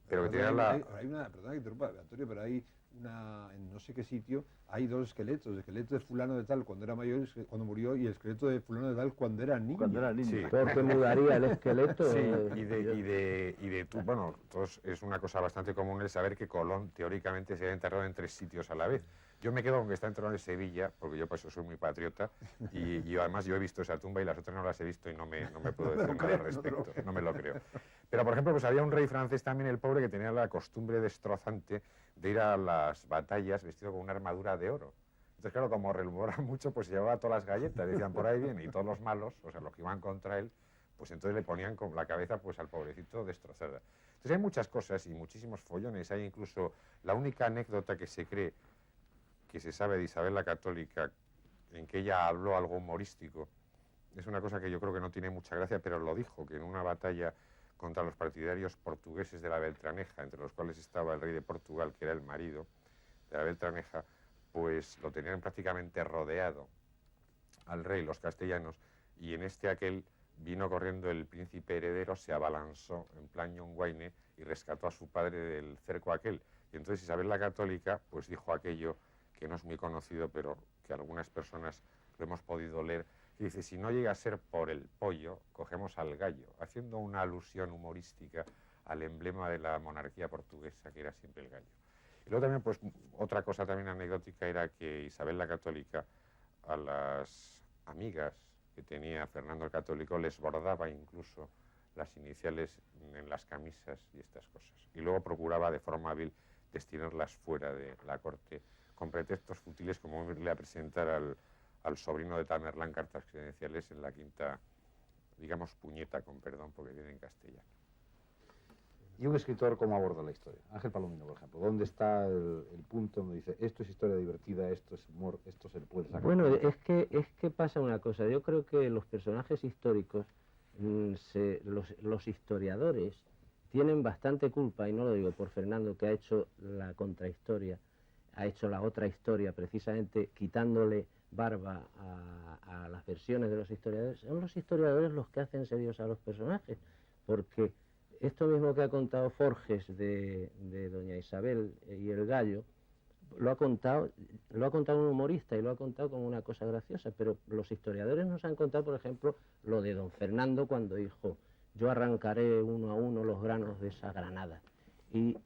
pero que tenía la... Hay una, perdona que interrumpa, Antonio, pero hay una, en no sé qué sitio, hay 2 esqueletos, el esqueleto de fulano de tal cuando era mayor, cuando murió, y el esqueleto de fulano de tal cuando era niño. Cuando era niño. Sí. Porque mudaría el esqueleto. Sí, bueno, es una cosa bastante común el saber que Colón teóricamente se ha enterrado en 3 sitios a la vez. Yo me quedo con que está enterrado en Sevilla, porque yo pues soy muy patriota, y además yo he visto esa tumba y las otras no las he visto y no me puedo decir nada al respecto, no me lo creo. Pero por ejemplo, pues había un rey francés también, el pobre, que tenía la costumbre destrozante de ir a las batallas vestido con una armadura de oro. Entonces, claro, como relumbraba mucho, pues se llevaba todas las galletas, decían por ahí viene, y todos los malos, o sea, los que iban contra él, pues entonces le ponían con la cabeza pues al pobrecito destrozada. Entonces hay muchas cosas y muchísimos follones, hay incluso la única anécdota que se cree que se sabe de Isabel la Católica, en que ella habló algo humorístico. Es una cosa que yo creo que no tiene mucha gracia, pero lo dijo, que en una batalla contra los partidarios portugueses de la Beltraneja, entre los cuales estaba el rey de Portugal, que era el marido de la Beltraneja, pues lo tenían prácticamente rodeado al rey, los castellanos, y en aquel vino corriendo el príncipe heredero, se abalanzó en plan John Wayne y rescató a su padre del cerco aquel. Y entonces Isabel la Católica pues dijo aquello que no es muy conocido, pero que algunas personas lo hemos podido leer, y dice, si no llega a ser por el pollo, cogemos al gallo, haciendo una alusión humorística al emblema de la monarquía portuguesa, que era siempre el gallo. Y luego también, pues, otra cosa también anecdótica era que Isabel la Católica a las amigas que tenía Fernando el Católico les bordaba incluso las iniciales en las camisas y estas cosas. Y luego procuraba de forma hábil destinarlas fuera de la corte, con pretextos futiles como irle a presentar al sobrino de Tamerlán cartas credenciales en la quinta, digamos, puñeta, con perdón, porque viene en castellano. ¿Y un escritor cómo aborda la historia? Ángel Palomino, por ejemplo. ¿Dónde está el punto donde dice, esto es historia divertida, esto es humor, esto se le puede sacar? Bueno, es que pasa una cosa. Yo creo que los personajes históricos, los historiadores, tienen bastante culpa, y no lo digo por Fernando, que ha hecho la contrahistoria, ha hecho la otra historia, precisamente quitándole barba a las versiones de los historiadores. Son los historiadores los que hacen serios a los personajes, porque esto mismo que ha contado Forges de doña Isabel y el gallo, lo ha contado un humorista y lo ha contado como una cosa graciosa, pero los historiadores nos han contado, por ejemplo, lo de don Fernando cuando dijo, yo arrancaré uno a uno los granos de esa granada. Y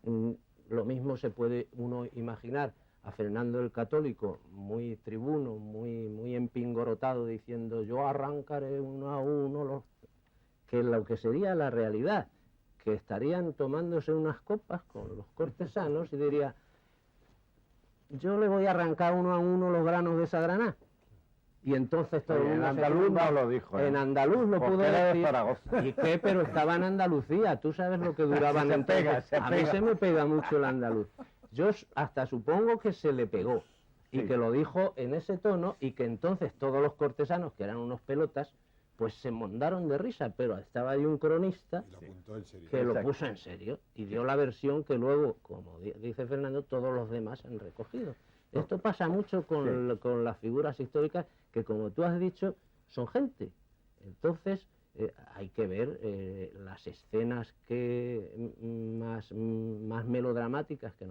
lo mismo se puede uno imaginar a Fernando el Católico, muy tribuno, muy empingorotado, diciendo yo arrancaré uno a uno que lo que sería la realidad, que estarían tomándose unas copas con los cortesanos y diría, yo le voy a arrancar uno a uno los granos de esa granada. Y entonces todo el mundo... En andaluz no lo dijo. En andaluz lo pudo decir. ¿Y qué? Pero estaba en Andalucía. Tú sabes lo que duraban en pega. A mí se me pega mucho el andaluz. Yo hasta supongo que se le pegó. Y que lo dijo en ese tono y que entonces todos los cortesanos, que eran unos pelotas, pues se mondaron de risa. Pero estaba ahí un cronista que lo puso en serio y dio la versión que luego, como dice Fernando, todos los demás han recogido. Esto pasa mucho con las figuras históricas que, como tú has dicho, son gente. Entonces, hay que ver las escenas más melodramáticas que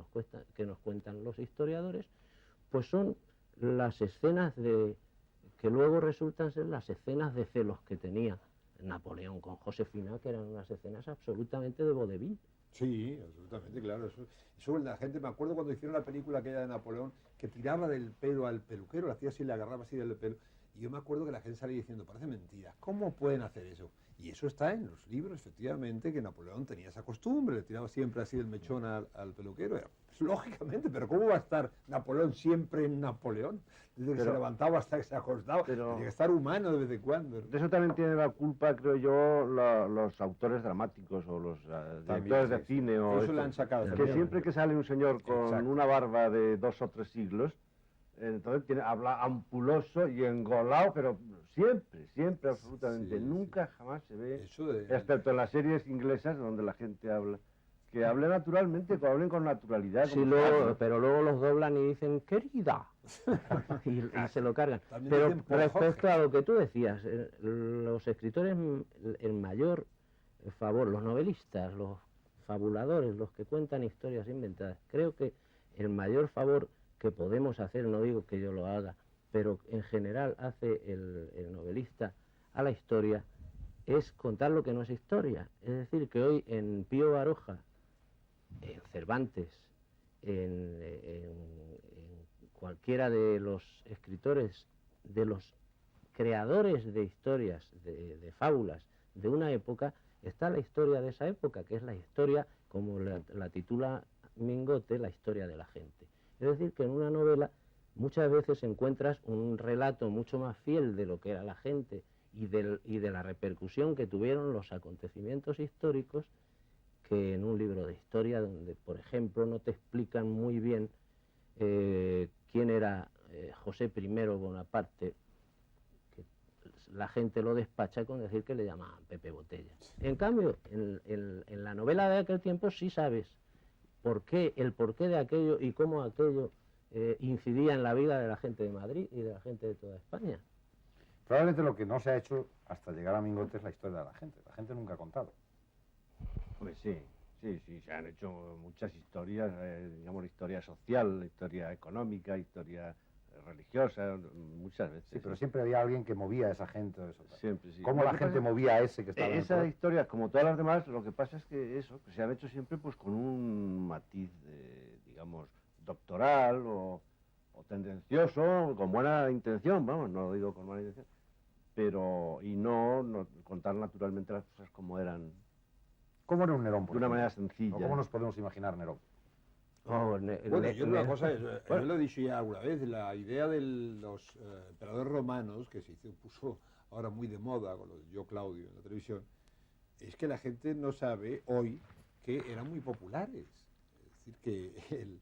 nos cuentan los historiadores, pues son las escenas que luego resultan ser las escenas de celos que tenía Napoleón con Josefina, que eran unas escenas absolutamente de vodevil. Sí, absolutamente, claro. Eso la gente, me acuerdo cuando hicieron la película aquella de Napoleón, que tiraba del pelo al peluquero, la hacía así, le agarraba así del pelo, y yo me acuerdo que la gente salía diciendo, parece mentira, ¿cómo pueden hacer eso? Y eso está en los libros, efectivamente, que Napoleón tenía esa costumbre, le tiraba siempre así el mechón al peluquero. Lógicamente, pero ¿cómo va a estar Napoleón siempre en Napoleón? Desde que se levantaba hasta que se acostaba, tiene que estar humano de vez en cuando. De eso también tienen la culpa, creo yo, los autores dramáticos o los directores de cine. O eso lo han sacado que también. Siempre que sale un señor con una barba de 2 o 3 siglos, entonces habla ampuloso y engolado, pero Siempre, absolutamente. Sí, Nunca, jamás se ve, Eso de- excepto en las series inglesas donde la gente habla, que hable naturalmente, que hablen con naturalidad. Sí, como luego, tal. pero luego los doblan y dicen, querida, y se lo cargan. También Pero dicen por respecto a lo que tú decías, los escritores, el mayor favor, los novelistas, los fabuladores, los que cuentan historias inventadas, creo que el mayor favor que podemos hacer, no digo que yo lo haga, pero en general hace el novelista a la historia, es contar lo que no es historia. Es decir, que hoy en Pío Baroja, en Cervantes, en cualquiera de los escritores, de los creadores de historias, de fábulas de una época, está la historia de esa época, que es la historia, como la titula Mingote, la historia de la gente. Es decir, que en una novela muchas veces encuentras un relato mucho más fiel de lo que era la gente y de la repercusión que tuvieron los acontecimientos históricos, que en un libro de historia donde, por ejemplo, no te explican muy bien quién era José I Bonaparte, que la gente lo despacha con decir que le llamaban Pepe Botella. En cambio, en la novela de aquel tiempo sí sabes el porqué de aquello y cómo aquello incidía en la vida de la gente de Madrid y de la gente de toda España. Probablemente lo que no se ha hecho hasta llegar a Mingote es la historia de la gente. La gente nunca ha contado. Pues sí, se han hecho muchas historias, digamos, historia social, historia económica, historia religiosa, muchas veces. Sí, pero siempre había alguien que movía a esa gente. Eso. Siempre, sí. ¿Cómo Lo la que gente pasa es movía a ese que estaba en el Esa poder? historia, como todas las demás, lo que pasa es que eso, que se han hecho siempre pues con un matiz, digamos, doctoral o tendencioso, con buena intención, vamos, no lo digo con mala intención, pero, y no contar naturalmente las cosas como eran. ¿Cómo era un Nerón, por de una ejemplo? manera sencilla. ¿O cómo nos podemos imaginar Nerón? Bueno, yo una cosa es, yo lo he dicho ya alguna vez, la idea de los emperadores romanos, que se puso ahora muy de moda con lo de Yo Claudio en la televisión, es que la gente no sabe hoy que eran muy populares. Es decir, que el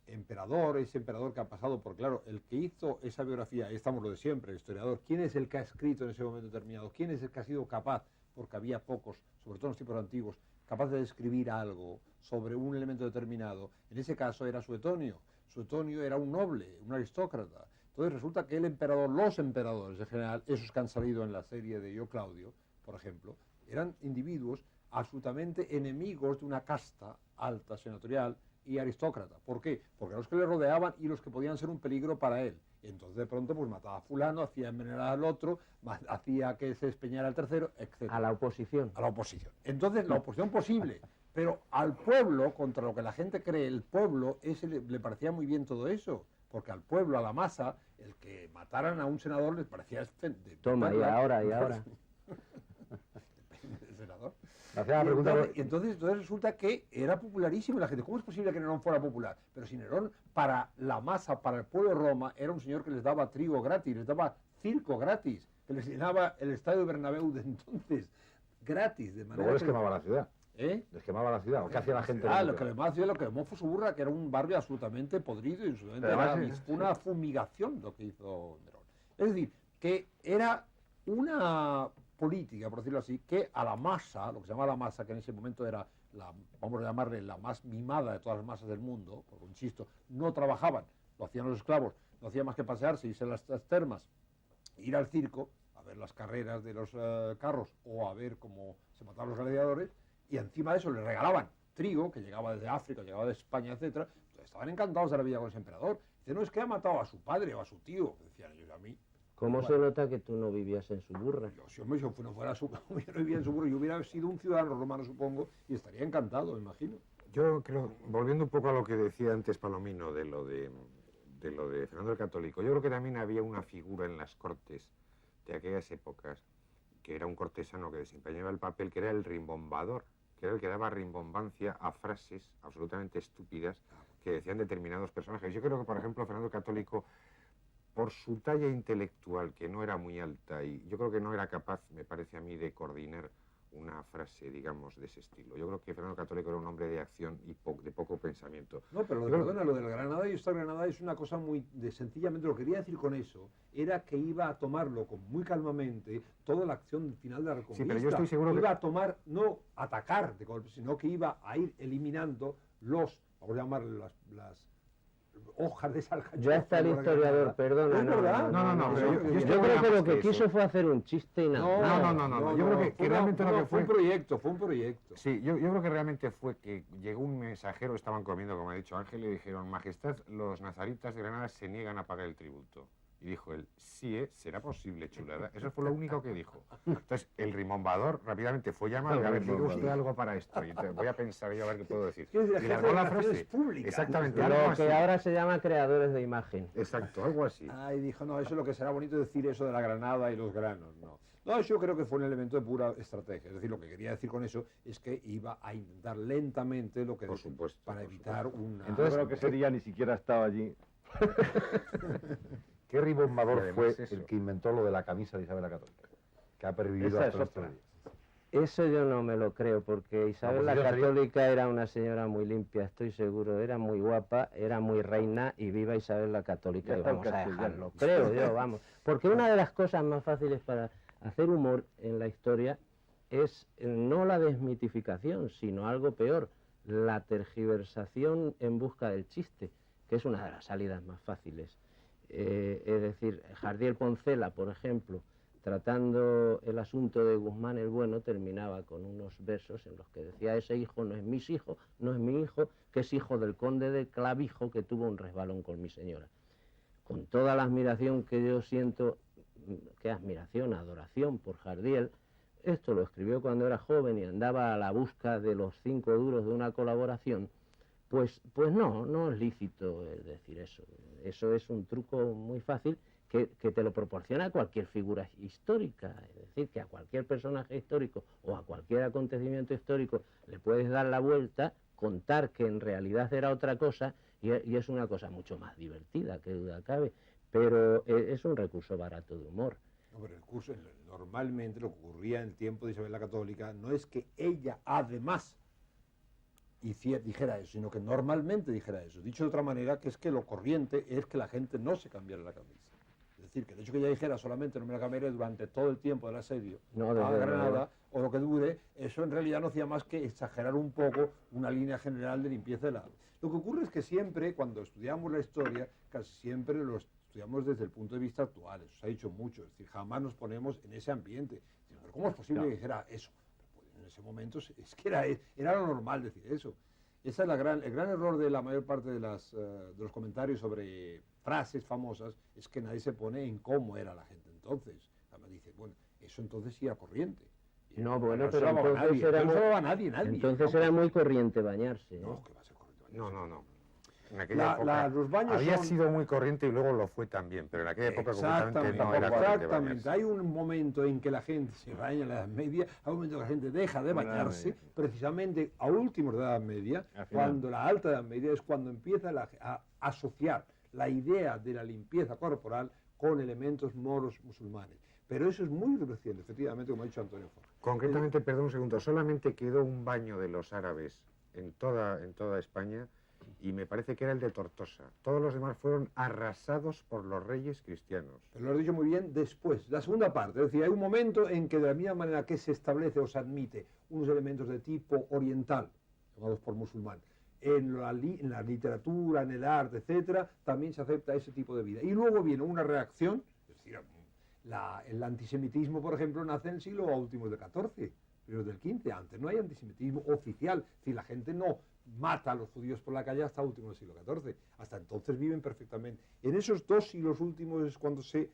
emperador, ese emperador que ha pasado por, claro, el que hizo esa biografía, ahí estamos lo de siempre, el historiador, ¿quién es el que ha escrito en ese momento determinado? ¿Quién es el que ha sido capaz, porque había pocos, sobre todo en los tiempos antiguos, capaz de describir algo sobre un elemento determinado? En ese caso era Suetonio. Suetonio era un noble, un aristócrata. Entonces resulta que el emperador, los emperadores en general, esos que han salido en la serie de Yo Claudio, por ejemplo, eran individuos absolutamente enemigos de una casta alta, senatorial y aristócrata. ¿Por qué? Porque los que le rodeaban y los que podían ser un peligro para él. Entonces de pronto pues mataba a fulano, hacía envenenar al otro, hacía que se despeñara al tercero, etc. A la oposición. A la oposición. Entonces la oposición posible, pero al pueblo, contra lo que la gente cree, el pueblo, le parecía muy bien todo eso, porque al pueblo, a la masa, el que mataran a un senador les parecía... Toma, y ahora. Depende del senador. Y entonces resulta que era popularísimo la gente. ¿Cómo es posible que Nerón fuera popular? Pero si Nerón, para la masa, para el pueblo de Roma, era un señor que les daba trigo gratis, les daba circo gratis, que les llenaba el estadio Bernabéu de entonces gratis. De manera Luego les que quemaba la ciudad. ¿Eh? Les quemaba la ciudad. ¿O qué hacía la gente? Lo que quemó fue su burra, que era un barrio absolutamente podrido y absolutamente Además, fue una fumigación lo que hizo Nerón. Es decir, que era una política, por decirlo así, que a la masa, lo que se llama la masa, que en ese momento era, vamos a llamarle la más mimada de todas las masas del mundo, porque insisto, no trabajaban, lo hacían los esclavos, no hacían más que pasearse, irse a las termas, ir al circo, a ver las carreras de los carros o a ver cómo se mataban los gladiadores, y encima de eso les regalaban trigo, que llegaba desde África, llegaba de España, etc. Entonces estaban encantados de la vida con ese emperador. Dice, no, es que ha matado a su padre o a su tío, decían ellos a mí. ¿Cómo se nota que tú no vivías en su burra? Si yo no fuera yo no vivía en su burra, yo hubiera sido un ciudadano romano, supongo, y estaría encantado, me imagino. Yo creo, volviendo un poco a lo que decía antes Palomino de lo de Fernando el Católico, yo creo que también había una figura en las cortes de aquellas épocas, que era un cortesano que desempeñaba el papel, que era el rimbombador, que era el que daba rimbombancia a frases absolutamente estúpidas que decían determinados personajes. Yo creo que, por ejemplo, Fernando el Católico, por su talla intelectual, que no era muy alta, y yo creo que no era capaz, me parece a mí, de coordinar una frase, digamos, de ese estilo. Yo creo que Fernando Católico era un hombre de acción y de poco pensamiento. No, pero perdona, lo de la Granada y esta Granada es una cosa muy sencillamente lo que quería decir con eso era que iba a tomarlo muy calmamente toda la acción final de la Reconquista. Sí, pero yo estoy seguro iba a tomar, no atacar de golpe, sino que iba a ir eliminando vamos a llamar las hojas de salcachofa. Ya está el historiador, perdona. ¿Es verdad? No, yo creo que lo que quiso fue hacer un chiste y nada. No, yo creo que realmente lo que fue un proyecto. Sí, yo creo que realmente fue que llegó un mensajero, estaban comiendo, como ha dicho Ángel, y dijeron: Majestad, los nazaritas de Granada se niegan a pagar el tributo. Y dijo él: sí, será posible, chulada. Eso fue lo único que dijo. Entonces, el rimombador rápidamente fue llamado: a ver, diga usted algo para esto. Y entonces, voy a pensar yo a ver qué puedo decir. Y largó la frase. Exactamente. Lo que ahora se llama creadores de imagen. Exacto, algo así. Y dijo: no, eso es lo que será bonito decir eso de la granada y los granos. No, yo creo que fue un elemento de pura estrategia. Es decir, lo que quería decir con eso es que iba a intentar lentamente lo que... Por supuesto. Para evitar una... Entonces, creo que ese día ni siquiera estaba allí. ¿Qué ribombador fue el que inventó lo de la camisa de Isabel la Católica? Que ha pervivido hasta nuestro día. Eso yo no me lo creo, porque Isabel la Católica era una señora muy limpia, estoy seguro, era muy guapa, era muy reina, y viva Isabel la Católica, y vamos a dejarlo, creo yo, vamos. Porque una de las cosas más fáciles para hacer humor en la historia es no la desmitificación, sino algo peor, la tergiversación en busca del chiste, que es una de las salidas más fáciles. Es decir, Jardiel Poncela, por ejemplo, tratando el asunto de Guzmán el Bueno, terminaba con unos versos en los que decía: ese hijo no es mi hijo, que es hijo del conde de Clavijo, que tuvo un resbalón con mi señora. Con toda la admiración que yo siento, qué admiración, adoración por Jardiel, esto lo escribió cuando era joven y andaba a la busca de los 5 duros de una colaboración. Pues no es lícito decir eso. Eso es un truco muy fácil que te lo proporciona cualquier figura histórica. Es decir, que a cualquier personaje histórico o a cualquier acontecimiento histórico le puedes dar la vuelta, contar que en realidad era otra cosa, y es una cosa mucho más divertida, que duda cabe. Pero es un recurso barato de humor. No, pero el curso, normalmente lo que ocurría en el tiempo de Isabel la Católica no es que ella además dijera eso, sino que normalmente dijera eso. Dicho de otra manera, que es que lo corriente es que la gente no se cambiara la camisa. Es decir, que el hecho que ella dijera solamente no me la cambiaré durante todo el tiempo del asedio a Granada, o lo que dure, eso en realidad no hacía más que exagerar un poco una línea general de limpieza de la... Lo que ocurre es que siempre, cuando estudiamos la historia, casi siempre lo estudiamos desde el punto de vista actual. Eso se ha dicho mucho, es decir, jamás nos ponemos en ese ambiente. Pero ¿cómo es posible que dijera eso? En ese momento es que era lo normal decir eso. Ese es el gran error de la mayor parte de los comentarios sobre frases famosas, es que nadie se pone en cómo era la gente entonces. Además dice, bueno, eso entonces sí era corriente. No, bueno, pero entonces era muy corriente bañarse. No, que va a ser corriente bañarse. No. En aquella época los baños había sido muy corriente y luego lo fue también, pero en aquella época concretamente no era corriente bañarse. Hay un momento en que la gente se baña en la Edad Media, hay un momento en que la gente deja de bañarse, precisamente a últimos de la Edad Media, cuando la Alta Edad Media es cuando empieza a asociar la idea de la limpieza corporal con elementos moros musulmanes. Pero eso es muy reciente, efectivamente, como ha dicho Antonio Forja. Concretamente, perdón un segundo, solamente quedó un baño de los árabes en toda España, y me parece que era el de Tortosa. Todos los demás fueron arrasados por los reyes cristianos. Pero lo has dicho muy bien después, la segunda parte. Es decir, hay un momento en que de la misma manera que se establece o se admite unos elementos de tipo oriental, llamados por musulmán, en la literatura, en el arte, etcétera, también se acepta ese tipo de vida. Y luego viene una reacción, es decir, el antisemitismo, por ejemplo, nace en el siglo últimos del XIV, pero del XV. Antes no hay antisemitismo oficial, es decir, la gente no mata a los judíos por la calle hasta último del siglo XIV. Hasta entonces viven perfectamente. En esos 2 siglos últimos es cuando se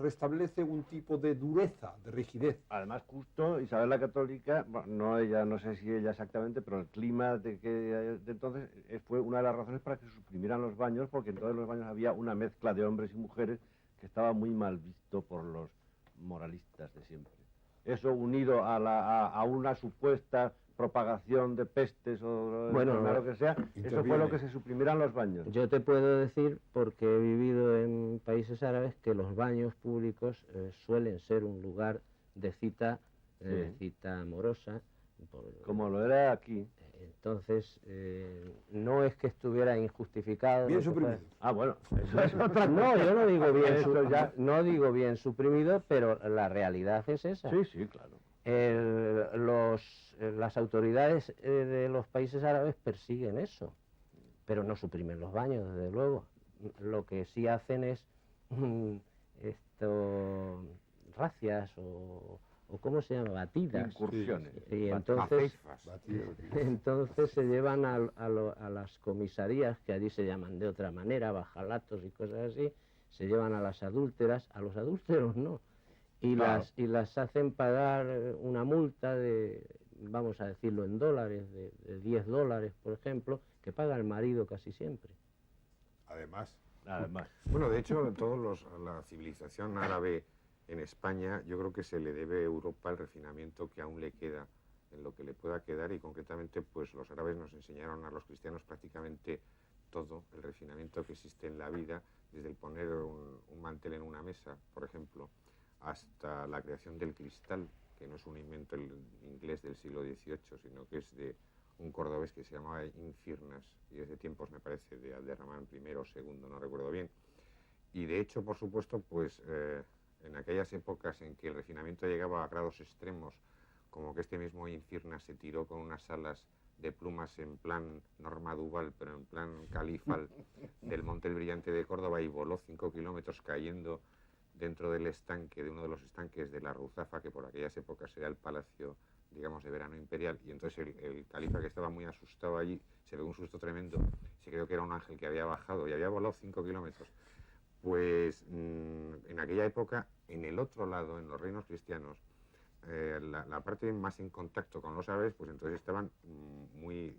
restablece un tipo de dureza, de rigidez. Además, justo Isabel la Católica, no sé si ella exactamente, pero el clima de entonces fue una de las razones para que se suprimieran los baños, porque en todos los baños había una mezcla de hombres y mujeres que estaba muy mal visto por los moralistas de siempre. Eso unido a una supuesta propagación de pestes o lo que sea, eso fue lo que se suprimieran los baños. Yo te puedo decir, porque he vivido en países árabes, que los baños públicos suelen ser un lugar de cita cita amorosa. Como lo era aquí. Entonces, no es que estuviera injustificado. Bien no suprimido. Bueno, eso es otra No, cosa. yo no digo bien, Eso ya. no digo bien suprimido, pero la realidad es esa. Sí, claro. Las autoridades de los países árabes persiguen eso, pero no suprimen los baños, desde luego. Lo que sí hacen es racias o ¿cómo se llama? Batidas. Incursiones. Y entonces se llevan a las comisarías, que allí se llaman de otra manera, bajalatos y cosas así, se llevan a las adúlteras, a los adúlteros no, y las hacen pagar una multa de, vamos a decirlo en dólares, de $10, por ejemplo, que paga el marido casi siempre. Además. Bueno, de hecho, la civilización árabe en España, yo creo que se le debe a Europa el refinamiento que aún le queda, en lo que le pueda quedar, y concretamente pues los árabes nos enseñaron a los cristianos prácticamente todo, el refinamiento que existe en la vida, desde el poner un mantel en una mesa, por ejemplo, hasta la creación del cristal, que no es un invento inglés del siglo XVIII, sino que es de un cordobés que se llamaba Infirnas, y es de tiempos, me parece, de Abderramán I o II, no recuerdo bien. Y de hecho, por supuesto, pues en aquellas épocas en que el refinamiento llegaba a grados extremos, como que este mismo Infirnas se tiró con unas alas de plumas en plan Norma Duval, pero en plan Califal, del Monte el Brillante de Córdoba, y voló 5 kilómetros cayendo dentro del estanque, de uno de los estanques de la Ruzafa, que por aquellas épocas era el palacio, digamos, de verano imperial, y entonces el califa, que estaba muy asustado allí, se pegó un susto tremendo, se creyó que era un ángel que había bajado y había volado 5 kilómetros. Pues en aquella época, en el otro lado, en los reinos cristianos, la parte más en contacto con los árabes, pues entonces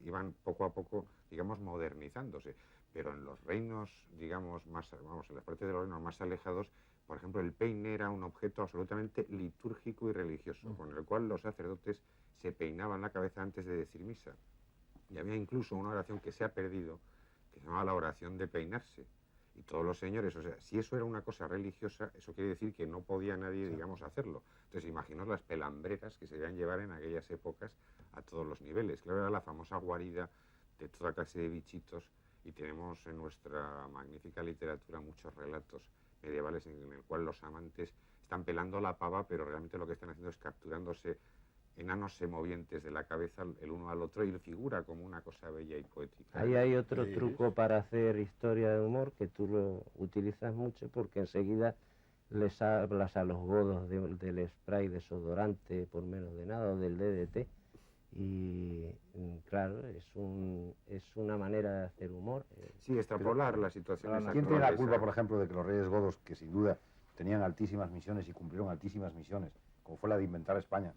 iban poco a poco, digamos, modernizándose. Pero en los reinos, digamos, en las partes de los reinos más alejados, por ejemplo, el peine era un objeto absolutamente litúrgico y religioso, con el cual los sacerdotes se peinaban la cabeza antes de decir misa. Y había incluso una oración que se ha perdido, que se llamaba la oración de peinarse. Y todos los señores, o sea, si eso era una cosa religiosa, eso quiere decir que no podía nadie, digamos, hacerlo. Entonces, imaginaos las pelambreras que se debían llevar en aquellas épocas a todos los niveles. Claro, era la famosa guarida de toda clase de bichitos, y tenemos en nuestra magnífica literatura muchos relatos medievales en el cual los amantes están pelando la pava, pero realmente lo que están haciendo es capturándose enanos semovientes de la cabeza el uno al otro, y figura como una cosa bella y poética. Ahí hay otro truco para hacer historia de humor, que tú lo utilizas mucho, porque enseguida les hablas a los godos del spray desodorante por menos de nada, o del DDT, y claro, es una manera de hacer humor. Sí, extrapolar las situaciones ¿Quién tiene la actuales, culpa, por ejemplo, de que los reyes godos, que sin duda tenían altísimas misiones y cumplieron altísimas misiones, como fue la de inventar España,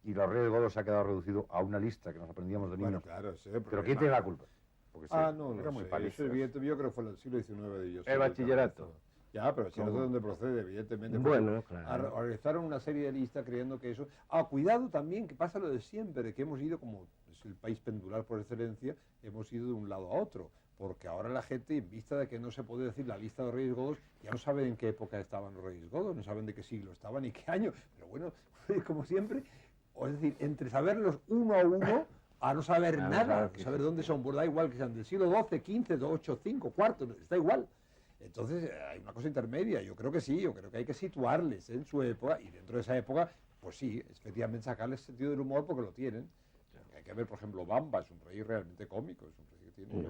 y los reyes godos se ha quedado reducido a una lista que nos aprendíamos de niños? Bueno, claro, sí, ¿Pero quién tiene la culpa? Porque no era muy sé, palizas. eso es evidente, yo creo que fue en el siglo XIX de ellos. El bachillerato. Ya, pero si no sé de dónde procede, evidentemente. Bueno, claro. Organizaron una serie de listas creyendo que eso... cuidado también, que pasa lo de siempre, que hemos ido, como es el país pendular por excelencia, hemos ido de un lado a otro. Porque ahora la gente, en vista de que no se puede decir la lista de reyes godos, ya no saben en qué época estaban los reyes godos, no saben de qué siglo estaban ni qué año. Pero bueno, como siempre, es decir, entre saberlos uno a uno, a no saber nada, saber dónde son, pues da igual que sean del siglo XII, XV, XVIII, V, IV, está igual. Entonces hay una cosa intermedia, yo creo que sí, yo creo que hay que situarles en su época, y dentro de esa época, pues sí, efectivamente sacarles sentido del humor porque lo tienen. Hay que ver, por ejemplo, Bamba es un rey realmente cómico, es un rey que tiene...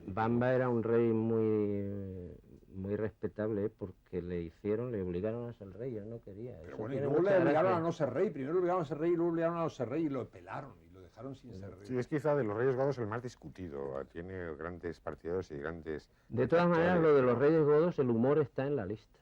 Bamba era un rey muy respetable, porque le obligaron a ser rey, él no quería. Pero bueno, y luego le obligaron a no ser rey, primero le obligaron a ser rey y luego le obligaron a no ser rey y lo pelaron y lo dejaron sin ser rey. Sí, es quizá de los reyes godos el más discutido, tiene grandes partidarios y grandes... De todas maneras, lo de los reyes godos, el humor está en la lista.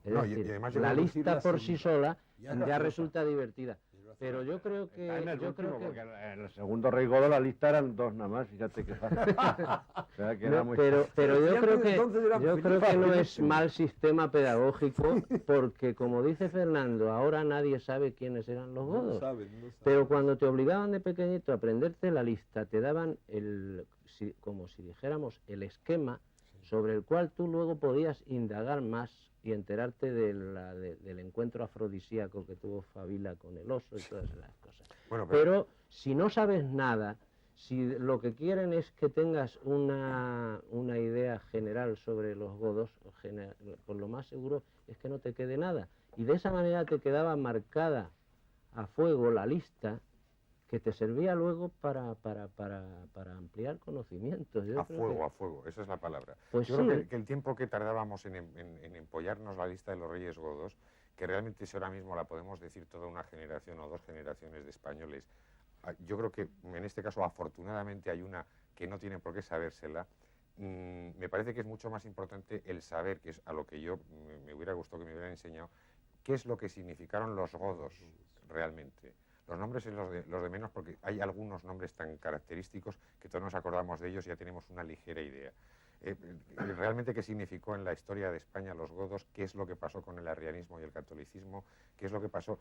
Es No, decir, y además la yo lista por sí sola Ya ya resulta divertida. Pero yo creo que... Está en el último, porque en el segundo rey godo la lista eran 2 nada más, fíjate que fácil. O sea, que era muy... pero yo creo que no es mal sistema pedagógico, porque como dice Fernando, ahora nadie sabe quiénes eran los godos. No saben. Pero cuando te obligaban de pequeñito a aprenderte la lista, te daban como si dijéramos el esquema sobre el cual tú luego podías indagar más y enterarte del encuentro afrodisíaco que tuvo Fabila con el oso y todas esas cosas. Bueno, pero si no sabes nada, si lo que quieren es que tengas una idea general sobre los godos, pues lo más seguro es que no te quede nada. Y de esa manera te quedaba marcada a fuego la lista que te servía luego para ampliar conocimientos. A fuego, esa es la palabra. Pues yo sí. creo que el tiempo que tardábamos en empollarnos la lista de los reyes godos, que realmente si ahora mismo la podemos decir toda una generación o 2 generaciones de españoles, yo creo que en este caso afortunadamente hay una que no tiene por qué sabérsela. Me parece que es mucho más importante el saber, que es a lo que yo me hubiera gustado que me hubieran enseñado, qué es lo que significaron los godos realmente. Los nombres son los de menos, porque hay algunos nombres tan característicos que todos nos acordamos de ellos y ya tenemos una ligera idea. Realmente qué significó en la historia de España los godos, qué es lo que pasó con el arrianismo y el catolicismo, qué es lo que pasó,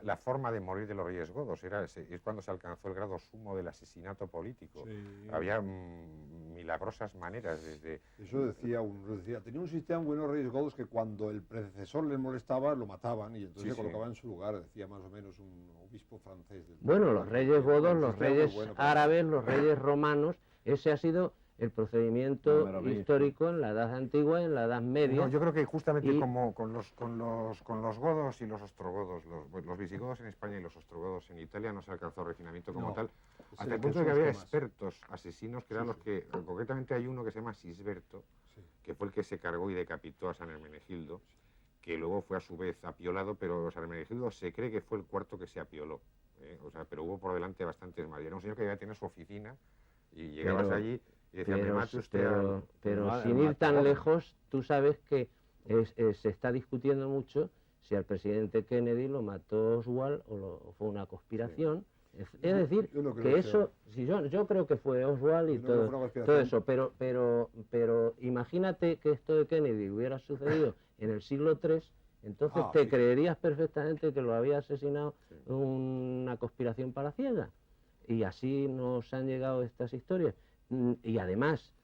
la forma de morir de los reyes godos, es cuando se alcanzó el grado sumo del asesinato político. Sí. Había milagrosas maneras desde... Eso decía uno, tenía un sistema buenos reyes godos que cuando el predecesor les molestaba lo mataban y entonces se colocaban en su lugar, decía más o menos un obispo francés. Bueno, los reyes godos, los reyes árabes, los reyes romanos, ese ha sido el procedimiento histórico en la Edad Antigua y en la Edad Media. No, yo creo que justamente como con los godos y los ostrogodos, los visigodos en España y los ostrogodos en Italia no se alcanzó refinamiento como tal, hasta el punto de que había expertos asesinos que eran los que, concretamente hay uno que se llama Sisberto, que fue el que se cargó y decapitó a San Hermenegildo, que luego fue a su vez apiolado, pero San Hermenegildo se cree que fue el cuarto que se apioló, pero hubo por delante bastantes más. Era un señor que ya tenía su oficina y llegabas allí y decía, me mate usted pero sin ir tan lejos, tú sabes que se está discutiendo mucho si al presidente Kennedy lo mató Oswald o fue una conspiración. Es decir, que eso, yo creo que fue Oswald y todo eso, pero imagínate que esto de Kennedy hubiera sucedido en el siglo III, entonces te creerías perfectamente que lo había asesinado una conspiración palaciega. Y así nos han llegado estas historias. Y además,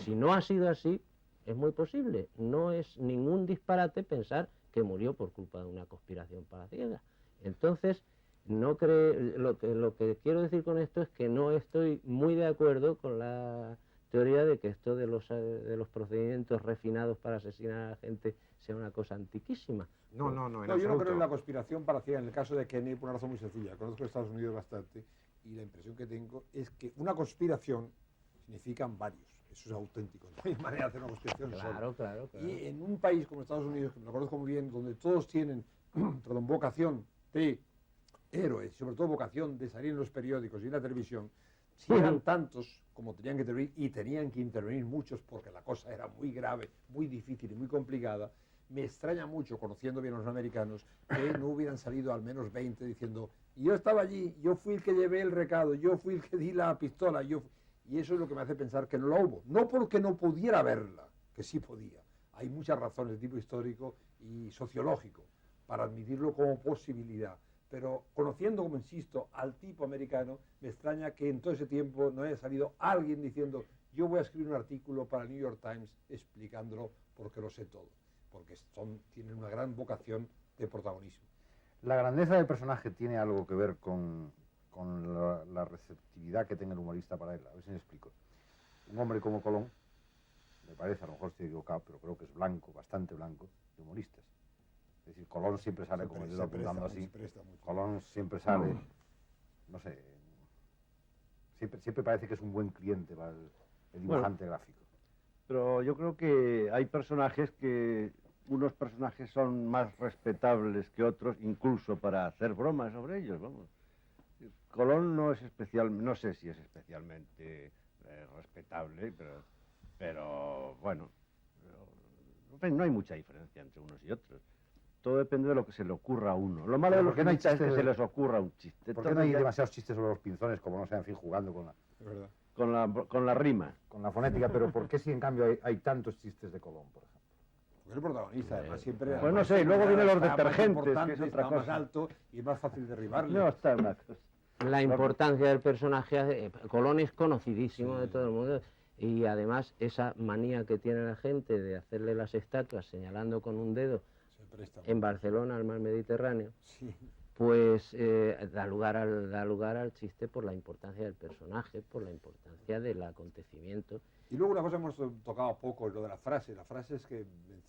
si no ha sido así, es muy posible. No es ningún disparate pensar que murió por culpa de una conspiración palaciega. Entonces, lo que quiero decir con esto es que no estoy muy de acuerdo con la teoría de que esto de los procedimientos refinados para asesinar a la gente sea una cosa antiquísima. No, yo no creo en la conspiración palaciega. En el caso de Kennedy, por una razón muy sencilla. Conozco Estados Unidos bastante y la impresión que tengo es que una conspiración significan varios. Eso es auténtico. No hay manera de hacer una conspiración sola. Claro. Y en un país como Estados Unidos, que me lo conozco muy bien, donde todos tienen vocación de héroes, sobre todo vocación de salir en los periódicos y en la televisión, si eran tantos como tenían que intervenir, y tenían que intervenir muchos porque la cosa era muy grave, muy difícil y muy complicada, me extraña mucho, conociendo bien a los americanos, que no hubieran salido al menos 20 diciendo, yo estaba allí, yo fui el que llevé el recado, yo fui el que di la pistola, y eso es lo que me hace pensar que no la hubo. No porque no pudiera verla, que sí podía. Hay muchas razones de tipo histórico y sociológico para admitirlo como posibilidad. Pero conociendo, como insisto, al tipo americano, me extraña que en todo ese tiempo no haya salido alguien diciendo, yo voy a escribir un artículo para el New York Times explicándolo porque lo sé todo. Porque tienen una gran vocación de protagonismo. La grandeza del personaje tiene algo que ver con la receptividad que tenga el humorista para él. A ver si me explico. Un hombre como Colón, me parece, a lo mejor estoy equivocado, pero creo que es blanco, bastante blanco, de humoristas. Es decir, Colón siempre sale, como yo estoy apuntando así, Colón siempre sale, no sé, siempre parece que es un buen cliente para el dibujante gráfico. Pero yo creo que hay personajes que unos personajes son más respetables que otros, incluso para hacer bromas sobre ellos, vamos. Colón no es no sé si es especialmente respetable, pero bueno, no hay mucha diferencia entre unos y otros. Todo depende de lo que se le ocurra a uno. Lo malo de los guionistas es que se les ocurra un chiste. ¿Por qué no hay demasiados chistes sobre los pinzones, como no sé, en fin, jugando con la rima? Con la fonética, pero ¿por qué si en cambio hay tantos chistes de Colón, por ejemplo? Porque es el protagonista, además siempre... Pues no sé, luego vienen los detergentes, que es otra cosa. Más alto y es más fácil derribarle. No, está una cosa. La importancia del personaje, Colón es conocidísimo de todo el mundo. y además esa manía que tiene la gente de hacerle las estatuas señalando con un dedo en Barcelona al mar Mediterráneo, Sí. pues da lugar al chiste por la importancia del personaje, por la importancia del acontecimiento. Y luego una cosa hemos tocado poco, lo de la frase. La frase es que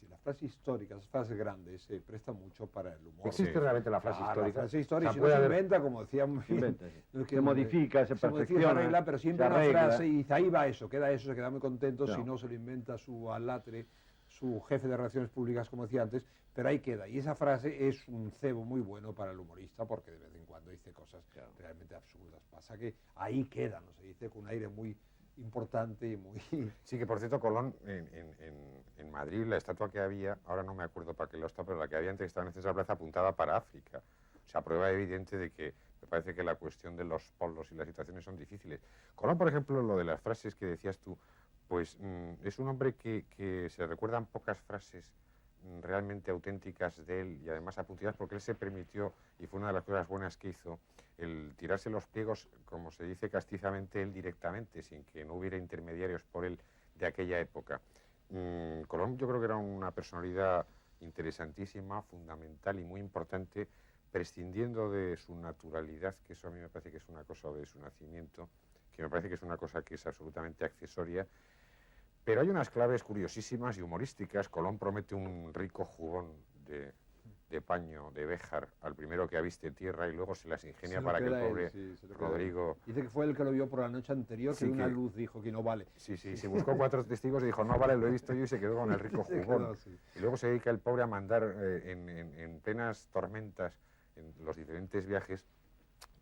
la frase histórica, las frases grandes, se presta mucho para el humor. ¿Existe realmente la frase histórica? La frase histórica, O sea, si no se puede haber- inventa, como decíamos, Se inventa, sí. el Se modifica, se modifica, perfecciona, se arregla, pero siempre se una arregla. frase y dice, ahí va eso, se queda muy contento Claro. si no se lo inventa su alatre, su jefe de relaciones públicas, como decía antes, pero ahí queda. Y esa frase es un cebo muy bueno para el humorista porque de vez en cuando dice cosas realmente absurdas. Pasa que ahí queda, no se dice con un aire muy importante y muy... Sí, que por cierto, Colón, en Madrid, la estatua que había, ahora no me acuerdo para qué lo está, pero la que había antes estaba en el centro de la plaza apuntada para África. O sea, prueba evidente de que me parece que la cuestión de los polos y las situaciones son difíciles. Colón, por ejemplo, lo de las frases que decías tú, pues es un hombre que se recuerdan pocas frases realmente auténticas de él y además apuntadas porque él se permitió, y fue una de las cosas buenas que hizo, el tirarse los pliegos, como se dice castizamente, él directamente, sin que no hubiera intermediarios por él de aquella época. Colón yo creo que era una personalidad interesantísima, fundamental y muy importante, prescindiendo de su naturalidad, que eso a mí me parece que es una cosa de su nacimiento, que me parece que es una cosa que es absolutamente accesoria. Pero hay unas claves curiosísimas y humorísticas. Colón promete un rico jubón de paño, de Béjar, al primero que aviste tierra y luego se las ingenia para que el pobre Rodrigo... Dice que fue el que lo vio por la noche anterior, Sí, que una que- luz dijo que no vale. Sí, sí, se buscó 4 testigos y dijo, no vale, lo he visto yo, y se quedó con el rico Se jubón. quedó así. Y luego se dedica el pobre a mandar en plenas tormentas, en los diferentes viajes,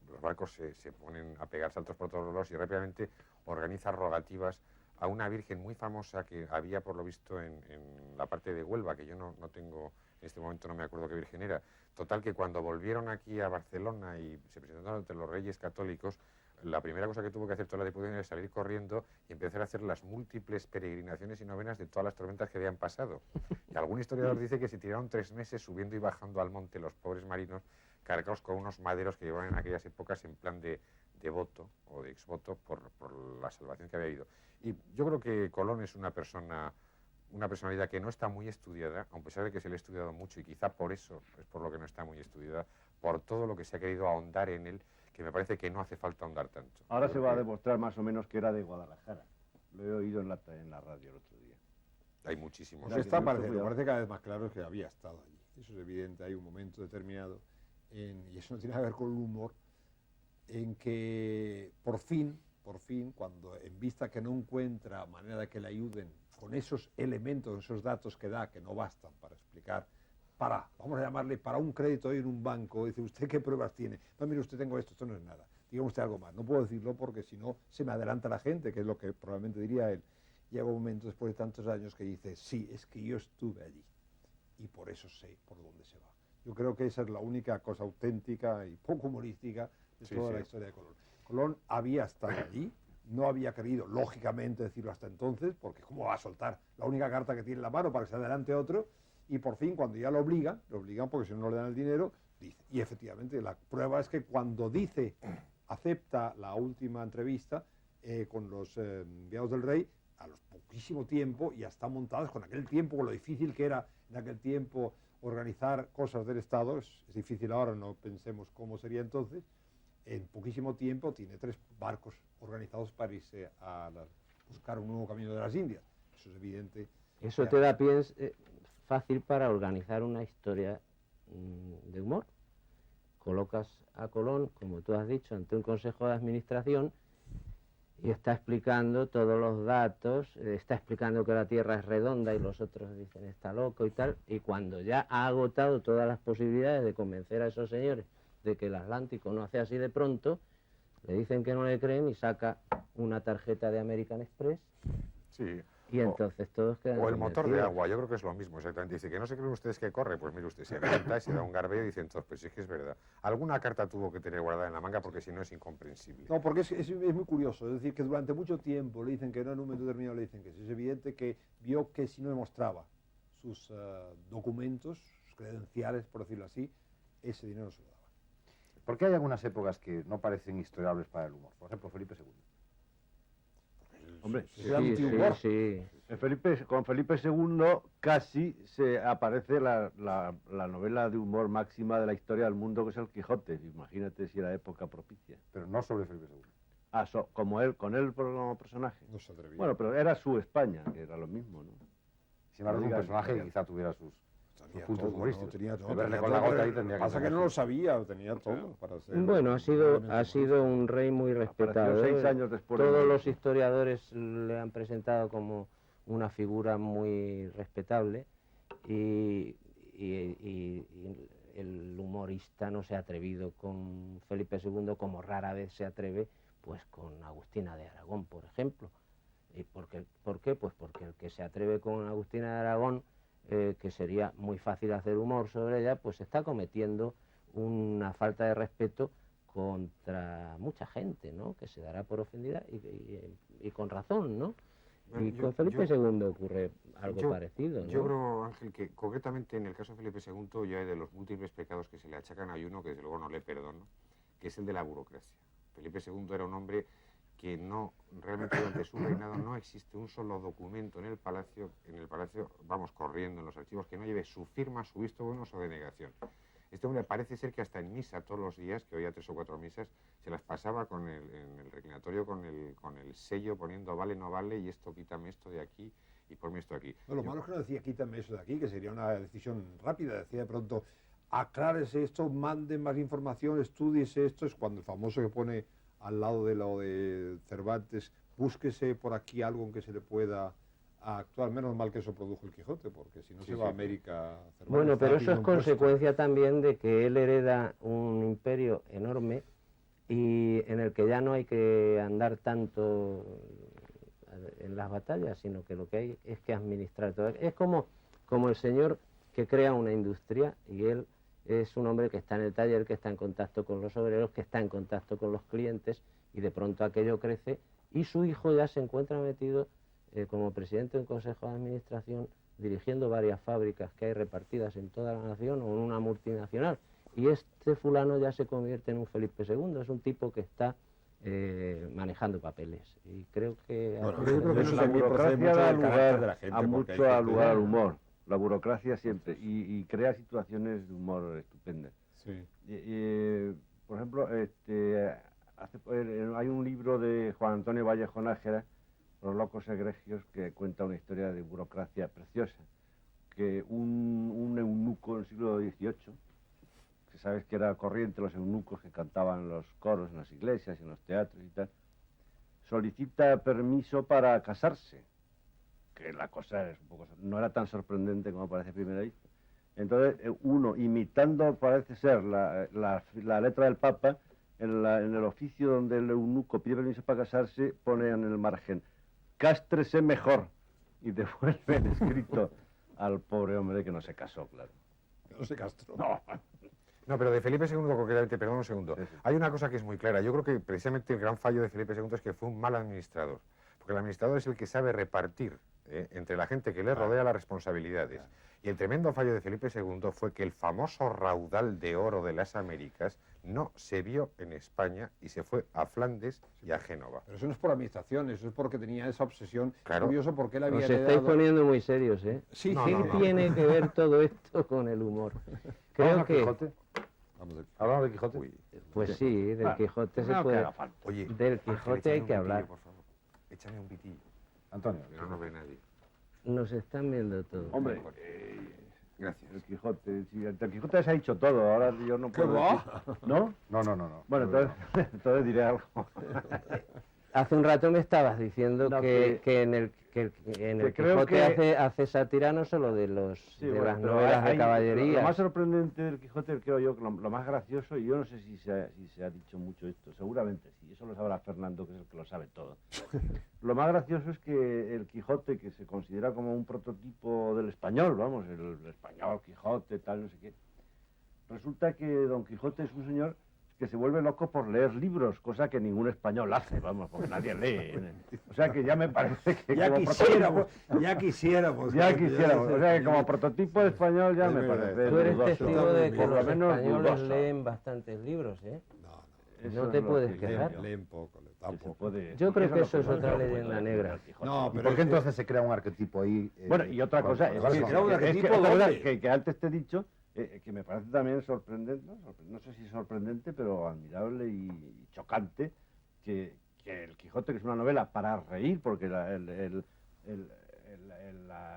los barcos se ponen a pegar saltos por todos los lados y rápidamente organiza rogativas a una virgen muy famosa que había, por lo visto, en la parte de Huelva, que yo no tengo, en este momento no me acuerdo qué virgen era. Total, que cuando volvieron aquí a Barcelona y se presentaron ante los reyes católicos, la primera cosa que tuvo que hacer toda la Diputación es salir corriendo y empezar a hacer las múltiples peregrinaciones y novenas de todas las tormentas que habían pasado. Y algún historiador dice que se tiraron 3 meses subiendo y bajando al monte los pobres marinos, cargados con unos maderos que llevaban en aquellas épocas en plan de voto o de exvoto por la salvación que había habido. Y yo creo que Colón es una personalidad que no está muy estudiada, a pesar de que se le ha estudiado mucho, y quizá por eso es por lo que no está muy estudiada, por todo lo que se ha querido ahondar en él, que me parece que no hace falta ahondar tanto. Ahora se va a demostrar más o menos que era de Guadalajara. Lo he oído en la radio el otro día. Hay muchísimos. Pues está parece cada vez más claro que había estado allí. Eso es evidente, hay un momento determinado, y eso no tiene que ver con el humor, en que por fin, cuando en vista que no encuentra manera de que le ayuden con esos elementos, esos datos que da, que no bastan para explicar, vamos a llamarle, para un crédito hoy en un banco, dice, ¿usted qué pruebas tiene? No, mire, usted tengo esto no es nada. Dígame usted algo más. No puedo decirlo porque si no se me adelanta la gente, que es lo que probablemente diría él. Llega un momento después de tantos años que dice, sí, es que yo estuve allí y por eso sé por dónde se va. Yo creo que esa es la única cosa auténtica y poco humorística de toda la historia de Colón. Colón había estado allí, no había querido, lógicamente, decirlo hasta entonces, porque ¿cómo va a soltar la única carta que tiene en la mano para que se adelante otro? Y por fin, cuando ya lo obligan porque si no le dan el dinero, dice. Y efectivamente, la prueba es que cuando acepta la última entrevista con los enviados del rey, a los poquísimo tiempo, ya están montadas con aquel tiempo, con lo difícil que era en aquel tiempo organizar cosas del Estado, es difícil ahora, no pensemos cómo sería entonces, en poquísimo tiempo tiene 3 barcos organizados para irse a buscar un nuevo camino de las Indias. Eso es evidente. Eso te da pie fácil para organizar una historia de humor. Colocas a Colón, como tú has dicho, ante un consejo de administración y está explicando todos los datos, está explicando que la Tierra es redonda y los otros dicen está loco y tal, y cuando ya ha agotado todas las posibilidades de convencer a esos señores de que el Atlántico no hace así de pronto, le dicen que no le creen y saca una tarjeta de American Express. Sí. Y entonces todos quedan O el motor de convencidos. agua, yo creo que es lo mismo, exactamente. Dice que no se creen ustedes que corre, pues mire usted, se levanta y se da un garbeo y dice, entonces, pues sí que es verdad. Alguna carta tuvo que tener guardada en la manga porque si no es incomprensible. No, porque es muy curioso, es decir, que durante mucho tiempo le dicen que no, en un momento determinado le dicen que sí. Es evidente que vio que si no demostraba sus documentos, sus credenciales, por decirlo así, ese dinero se lo daban. ¿Por qué hay algunas épocas que no parecen historiables para el humor? Por ejemplo, Felipe II. Hombre, sí, sí. Con Felipe II casi se aparece la novela de humor máxima de la historia del mundo, que es El Quijote. Imagínate si era época propicia. Pero no sobre Felipe II. Como él, con él como personaje. No se atrevía. Bueno, pero era su España, que era lo mismo, ¿no? Sin embargo, es un personaje que quizá tuviera sus puntos humorísticos. Tenía todo. Verle con la gota ahí tendría que pasa que no lo sabía, tenía todo para ser... Bueno, ha sido un rey muy respetado. 6 años después. Todos los historiadores le han presentado como una figura muy respetable y el humorista no se ha atrevido con Felipe II como rara vez se atreve pues con Agustina de Aragón, por ejemplo. ¿Y por qué? Pues porque el que se atreve con Agustina de Aragón, que sería muy fácil hacer humor sobre ella, pues está cometiendo una falta de respeto contra mucha gente, ¿no? Que se dará por ofendida y con razón, ¿no? Y con Felipe II ocurre algo parecido, ¿no? Yo creo, Ángel, que concretamente en el caso de Felipe II, ya de los múltiples pecados que se le achacan, hay uno que desde luego no le perdono, que es el de la burocracia. Felipe II era un hombre que realmente durante su reinado no existe un solo documento en el palacio, vamos corriendo en los archivos, que no lleve su firma, su visto bueno o su denegación. Este hombre parece ser que hasta en misa todos los días, que oía 3 o 4 misas, se las pasaba en el reclinatorio con el sello poniendo vale, no vale, y esto quítame esto de aquí y ponme esto aquí. No, lo malo es que no decía quítame eso de aquí, que sería una decisión rápida, decía de pronto aclárese esto, mande más información, estúdiese esto, es cuando el famoso que pone al lado de lo de Cervantes, búsquese por aquí algo en que se le pueda actuar. Menos mal que eso produjo el Quijote, porque si no se va a América... Cervantes, bueno, pero eso es consecuencia también de que él hereda un imperio enorme y en el que ya no hay que andar tanto en las batallas, sino que lo que hay es que administrar todo. Es como el señor que crea una industria y él es un hombre que está en el taller, que está en contacto con los obreros, que está en contacto con los clientes y de pronto aquello crece y su hijo ya se encuentra metido como presidente de un consejo de administración dirigiendo varias fábricas que hay repartidas en toda la nación o en una multinacional. Y este fulano ya se convierte en un Felipe II, es un tipo que está manejando papeles. Y creo que... Bueno, yo creo que eso la burocracia da lugar al humor. La burocracia siempre, y crea situaciones de humor estupendas. Sí. Por ejemplo, hay un libro de Juan Antonio Vallejo Nájera, Los locos egregios, que cuenta una historia de burocracia preciosa, que un eunuco en el siglo XVIII, que sabes que era corriente los eunucos que cantaban en los coros, en las iglesias, en los teatros y tal, solicita permiso para casarse, que la cosa es no era tan sorprendente como parece a primera vista. Entonces, uno, imitando, parece ser, la letra del Papa, en el oficio donde el eunuco pide permiso para casarse, pone en el margen, cástrese mejor, y devuelve el escrito al pobre hombre que no se casó, claro. No se castró. No, pero de Felipe II concretamente, perdón un segundo, hay una cosa que es muy clara. Yo creo que precisamente el gran fallo de Felipe II es que fue un mal administrador, porque el administrador es el que sabe repartir entre la gente que le rodea las responsabilidades. Y el tremendo fallo de Felipe II fue que el famoso raudal de oro de las Américas no se vio en España y se fue a Flandes y a Génova. Pero eso no es por administración, eso es porque tenía esa obsesión. Claro. Curioso porque él había Os estáis poniendo muy serios, ¿eh? Sí. ¿Qué tiene que ver todo esto con el humor? Creo que... ¿Hablamos del Quijote? Pues sí, del Quijote se puede... Oye, del Quijote hay que hablar. Por favor. Échame un pitillo. Antonio. No ve nadie. Nos están viendo todos. Hombre, gracias. El Quijote, sí, el Quijote se ha dicho todo, ahora yo no puedo decir. ¿No? No. Bueno, entonces diré algo. Hace un rato me estabas diciendo que en el Quijote hace sátira no solo de las novelas de caballería. Lo más sorprendente del Quijote, creo yo, lo más gracioso, y yo no sé si se ha dicho mucho esto, seguramente sí, eso lo sabrá Fernando, que es el que lo sabe todo. Lo más gracioso es que el Quijote, que se considera como un prototipo del español, vamos, el español, Quijote, tal, no sé qué, resulta que Don Quijote es un señor que se vuelve loco por leer libros, cosa que ningún español hace, vamos, porque nadie lee. O sea que ya me parece que ya quisiéramos. O sea que como prototipo de español ya me parece. Tú eres testigo de que los españoles leen bastantes libros, ¿eh? No te puedes quejar. Leen poco, tampoco. Yo creo que eso es otra leyenda negra. No, pero ¿por qué entonces se crea un arquetipo ahí? Bueno, y otra cosa, que antes te he dicho, que me parece también sorprendente, no sé si sorprendente, pero admirable y chocante, que El Quijote, que es una novela para reír, porque la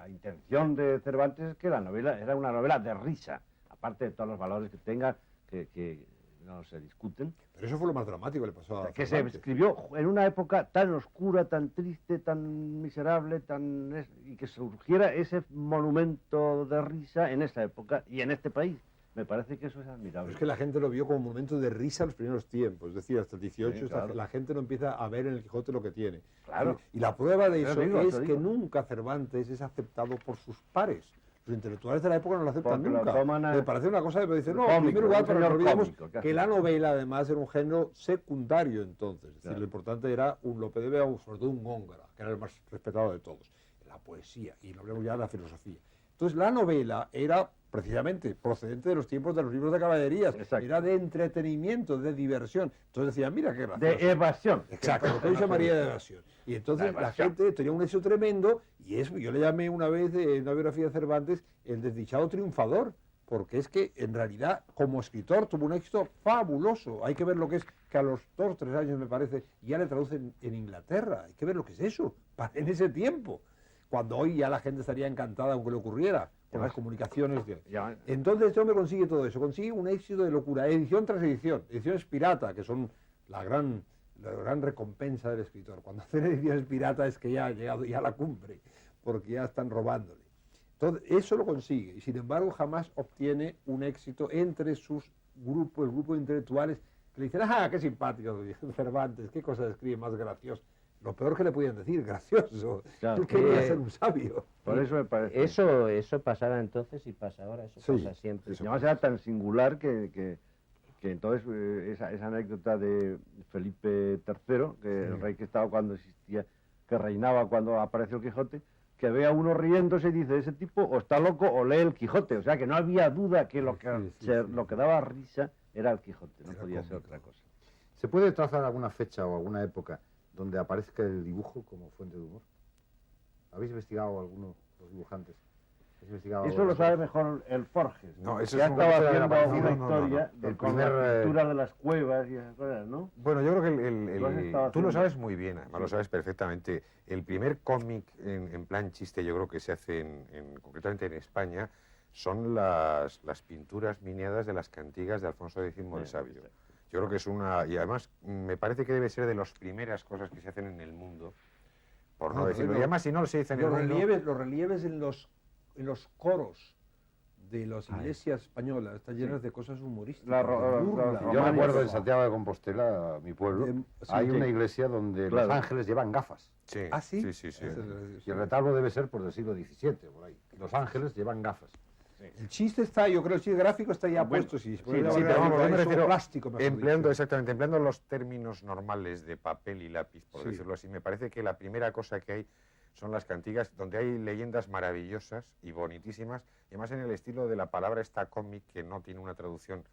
intención de Cervantes es que la novela era una novela de risa, aparte de todos los valores que tenga, que no se discuten. Pero eso fue lo más dramático que le pasó a Que se Cervantes. escribió en una época tan oscura, tan triste, tan miserable, y que surgiera ese monumento de risa en esa época y en este país. Me parece que eso es admirable. Pero es que la gente lo vio como un momento de risa en los primeros tiempos, es decir, hasta el 18 Sí, claro. la gente no empieza a ver en el Quijote lo que tiene. Claro. Y la prueba de Te eso digo, es te que digo. nunca Cervantes es aceptado por sus pares. Los intelectuales de la época no lo aceptan Porque lo nunca. toman Me parece una cosa que dicen, no, cómico, en primer lugar, un pero nos señor olvidamos cómico, que la novela además era un género secundario entonces. Es decir, lo importante era un Lope de Vega, sobre todo un Góngora, que era el más respetado de todos. La poesía, y lo hablamos ya de la filosofía. Entonces la novela era precisamente procedente de los tiempos de los libros de caballerías, era de entretenimiento, de diversión. Entonces decían, mira qué gracioso. De evasión. Exacto, lo que hoy se llamaría de evasión. Y entonces la gente tenía un éxito tremendo, y eso yo le llamé una vez en una biografía de Cervantes el desdichado triunfador, porque es que en realidad como escritor tuvo un éxito fabuloso. Hay que ver lo que es, que a los 2 o 3 años me parece, ya le traducen en Inglaterra. Hay que ver lo que es eso, en ese tiempo. Cuando hoy ya la gente estaría encantada aunque le ocurriera, con las comunicaciones. Entonces este hombre consigue todo eso, consigue un éxito de locura, edición tras edición, ediciones pirata, que son la gran recompensa del escritor. Cuando hacen ediciones pirata es que ya ha llegado ya a la cumbre, porque ya están robándole. Entonces eso lo consigue, y sin embargo jamás obtiene un éxito entre sus grupos, el grupo de intelectuales, que le dicen, ¡ah, qué simpático Cervantes, qué cosa escribe más graciosa! Lo peor que le podían decir, gracioso. Claro. Él quería ser un sabio. Por eso me parece. Eso pasaba entonces y pasa ahora, eso pasa siempre. Y además era tan singular que entonces esa anécdota de Felipe III, que el rey que estaba cuando existía, que reinaba cuando apareció el Quijote, que ve a uno riéndose y dice, ese tipo o está loco o lee el Quijote. O sea que no había duda que lo que daba risa era el Quijote, no podía ser otra cosa. ¿Se puede trazar alguna fecha o alguna época donde aparezca el dibujo como fuente de humor? ¿Habéis investigado algunos los dibujantes? Eso lo sabe mejor el Forges. No, eso que ha es estado haciendo no, una historia El con primer, la pintura de las cuevas y esas cosas, ¿no? Bueno, yo creo que tú lo sabes muy bien, además Sí. lo sabes perfectamente. El primer cómic en plan chiste, yo creo que se hace concretamente en España, son las pinturas miniadas de las cantigas de Alfonso X el Sabio. Yo creo que es una... Y además me parece que debe ser de las primeras cosas que se hacen en el mundo, por no decirlo. Y además si no se dice en el mundo... Los relieves en los coros de las iglesias españolas están llenas de cosas humorísticas. Yo recuerdo en Santiago de Compostela, mi pueblo, hay una iglesia donde los ángeles llevan gafas. Sí. ¿Ah, sí? Sí. Y el retablo debe ser por del siglo XVII, por ahí. Los ángeles llevan gafas. El chiste está, yo creo, el chiste gráfico está ya puesto, sí. pero vamos, yo me refiero plástico, mejor empleando los términos normales de papel y lápiz, por decirlo así. Me parece que la primera cosa que hay son las cantigas, donde hay leyendas maravillosas y bonitísimas, y además en el estilo de la palabra esta cómic, que no tiene una traducción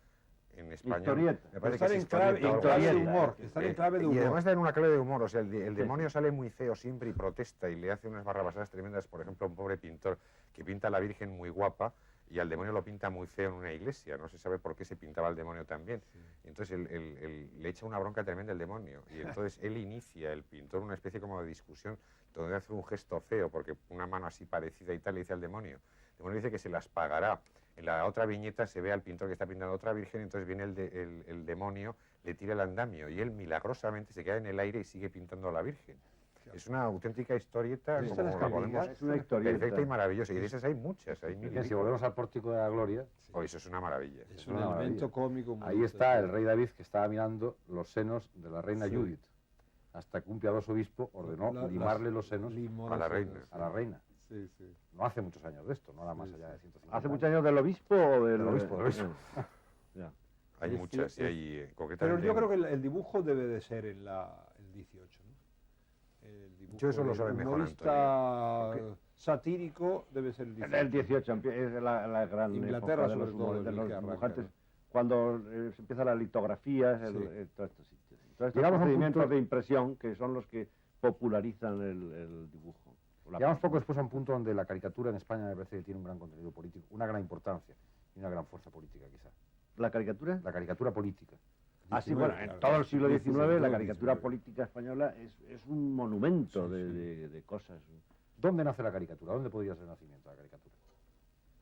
en español. Historieta. Me parece Están que es en clave de humor. Están en clave de humor. Y además da en una clave de humor. O sea, el demonio sale muy feo siempre y protesta y le hace unas barrabasadas tremendas. Por ejemplo, un pobre pintor que pinta a la Virgen muy guapa y al demonio lo pinta muy feo en una iglesia. No se sabe por qué se pintaba al demonio también. Entonces le echa una bronca tremenda al demonio. Y entonces él inicia, el pintor, una especie como de discusión donde hace un gesto feo, porque una mano así parecida y tal le dice al demonio. El demonio dice que se las pagará. En la otra viñeta se ve al pintor que está pintando otra virgen, entonces viene el demonio, le tira el andamio y él milagrosamente se queda en el aire y sigue pintando a la virgen. Es una auténtica historieta, como la podemos, es una historieta perfecta y maravillosa. Y de esas hay muchas, hay mil y Si volvemos al Pórtico de la Gloria, eso es una maravilla. Es un elemento cómico. Ahí está el rey David, que estaba mirando los senos de la reina Judith, hasta que un piadoso obispo ordenó limarle los senos a la reina. A la reina. Sí. No hace muchos años de esto, no era más allá de 150 ¿Hace muchos años del obispo o del obispo? Ya. Hay muchas y hay concretamente... Pero yo creo que el dibujo debe de ser el 18, ¿no? El dibujo Yo eso lo sabe mejor, humorista Antonio. Satírico debe ser el 18. El 18 es la gran Inglaterra, época de sobre todo, de los dibujantes. cuando se empieza la litografía, todos estos sitios. Todos estos procedimientos de impresión que son los que popularizan el dibujo. Llegamos poco después a un punto donde la caricatura en España me parece que tiene un gran contenido político, una gran importancia y una gran fuerza política, quizá. ¿La caricatura? La caricatura política. Sí, bueno, en todo el siglo XIX la caricatura política española es un monumento de cosas. ¿Dónde nace la caricatura? ¿Dónde podría ser el nacimiento de la caricatura?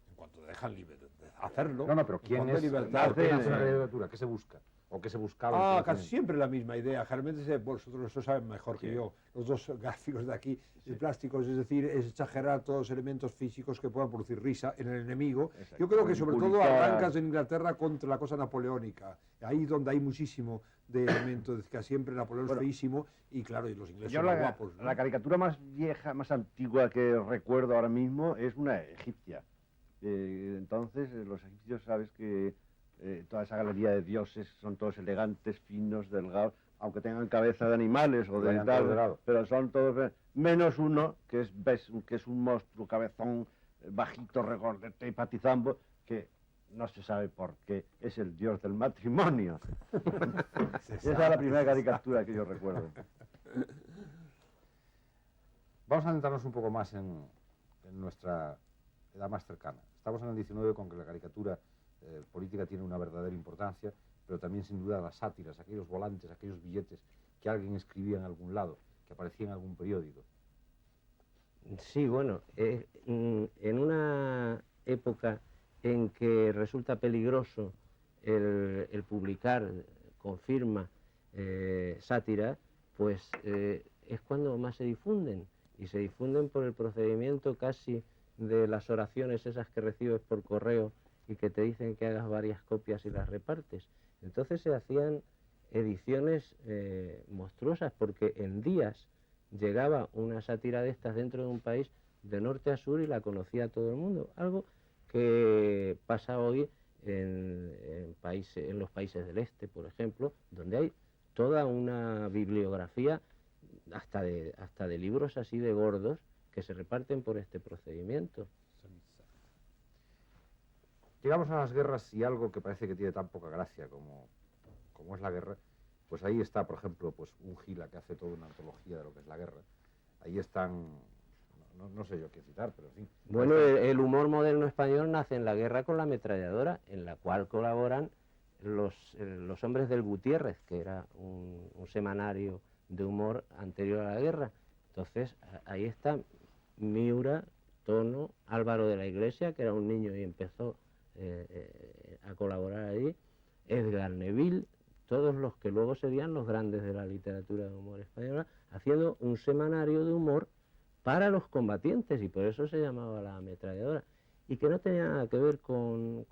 En cuanto dejan libre de hacerlo. No, pero ¿quién es la caricatura? ¿Qué se busca? ¿O qué se buscaba? Casi siempre la misma idea. Generalmente vosotros lo saben mejor que yo. Los dos gráficos de aquí, plásticos, es decir, es exagerar todos los elementos físicos que puedan producir risa en el enemigo. Exacto. Yo creo que sobre todo arrancas en Inglaterra contra la cosa napoleónica. Ahí donde hay muchísimo de elementos, que siempre Napoleón es feísimo y claro, y los ingleses son guapos, ¿no? La caricatura más vieja, más antigua que recuerdo ahora mismo es una egipcia. Entonces, los egipcios, sabes que toda esa galería de dioses son todos elegantes, finos, delgados, aunque tengan cabeza de animales o de tal, pero son todos, menos uno que es un monstruo cabezón, bajito, regordete y patizambo, que no se sabe por qué es el dios del matrimonio. Esa es la primera caricatura que yo recuerdo. Vamos a adentrarnos un poco más en nuestra edad más cercana. Estamos en el 19 con que la caricatura política tiene una verdadera importancia, pero también sin duda las sátiras, aquellos volantes, aquellos billetes que alguien escribía en algún lado, que aparecía en algún periódico. Sí, bueno, en una época en que resulta peligroso el publicar con firma sátira, pues es cuando más se difunden, y se difunden por el procedimiento casi de las oraciones esas que recibes por correo y que te dicen que hagas varias copias y las repartes. Entonces se hacían ediciones monstruosas, porque en días llegaba una sátira de estas dentro de un país de norte a sur y la conocía todo el mundo, algo que pasa hoy en los países del este, por ejemplo, donde hay toda una bibliografía hasta de libros así de gordos que se reparten por este procedimiento. Llegamos a las guerras y algo que parece que tiene tan poca gracia como es la guerra, pues ahí está, por ejemplo, pues un Gila que hace toda una antología de lo que es la guerra. Ahí están, no sé yo qué citar, pero sí. Bueno, el humor moderno español nace en la guerra con la ametralladora, en la cual colaboran los hombres del Gutiérrez, que era un semanario de humor anterior a la guerra. Entonces, ahí está Miura, Tono, Álvaro de la Iglesia, que era un niño y empezó a colaborar allí, Edgar Neville, todos los que luego serían los grandes de la literatura de humor española, haciendo un semanario de humor para los combatientes, y por eso se llamaba La Ametralladora, y que no tenía nada que ver con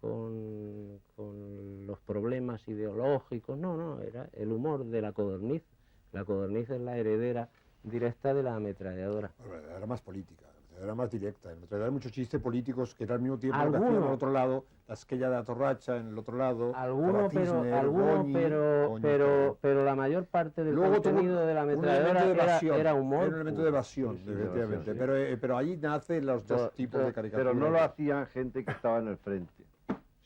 los problemas ideológicos, no, era el humor de la codorniz. La codorniz es la heredera directa de La Ametralladora. Era más política, era más directa. Era muchos chistes políticos que era al mismo tiempo que hacían en el otro lado, la esquella de la torracha en el otro lado, pero la mayor parte del contenido de La Ametralladora era humor. Era un elemento de evasión, efectivamente. Pero allí nacen los dos tipos de caricaturas. Pero no lo hacían gente que estaba en el frente,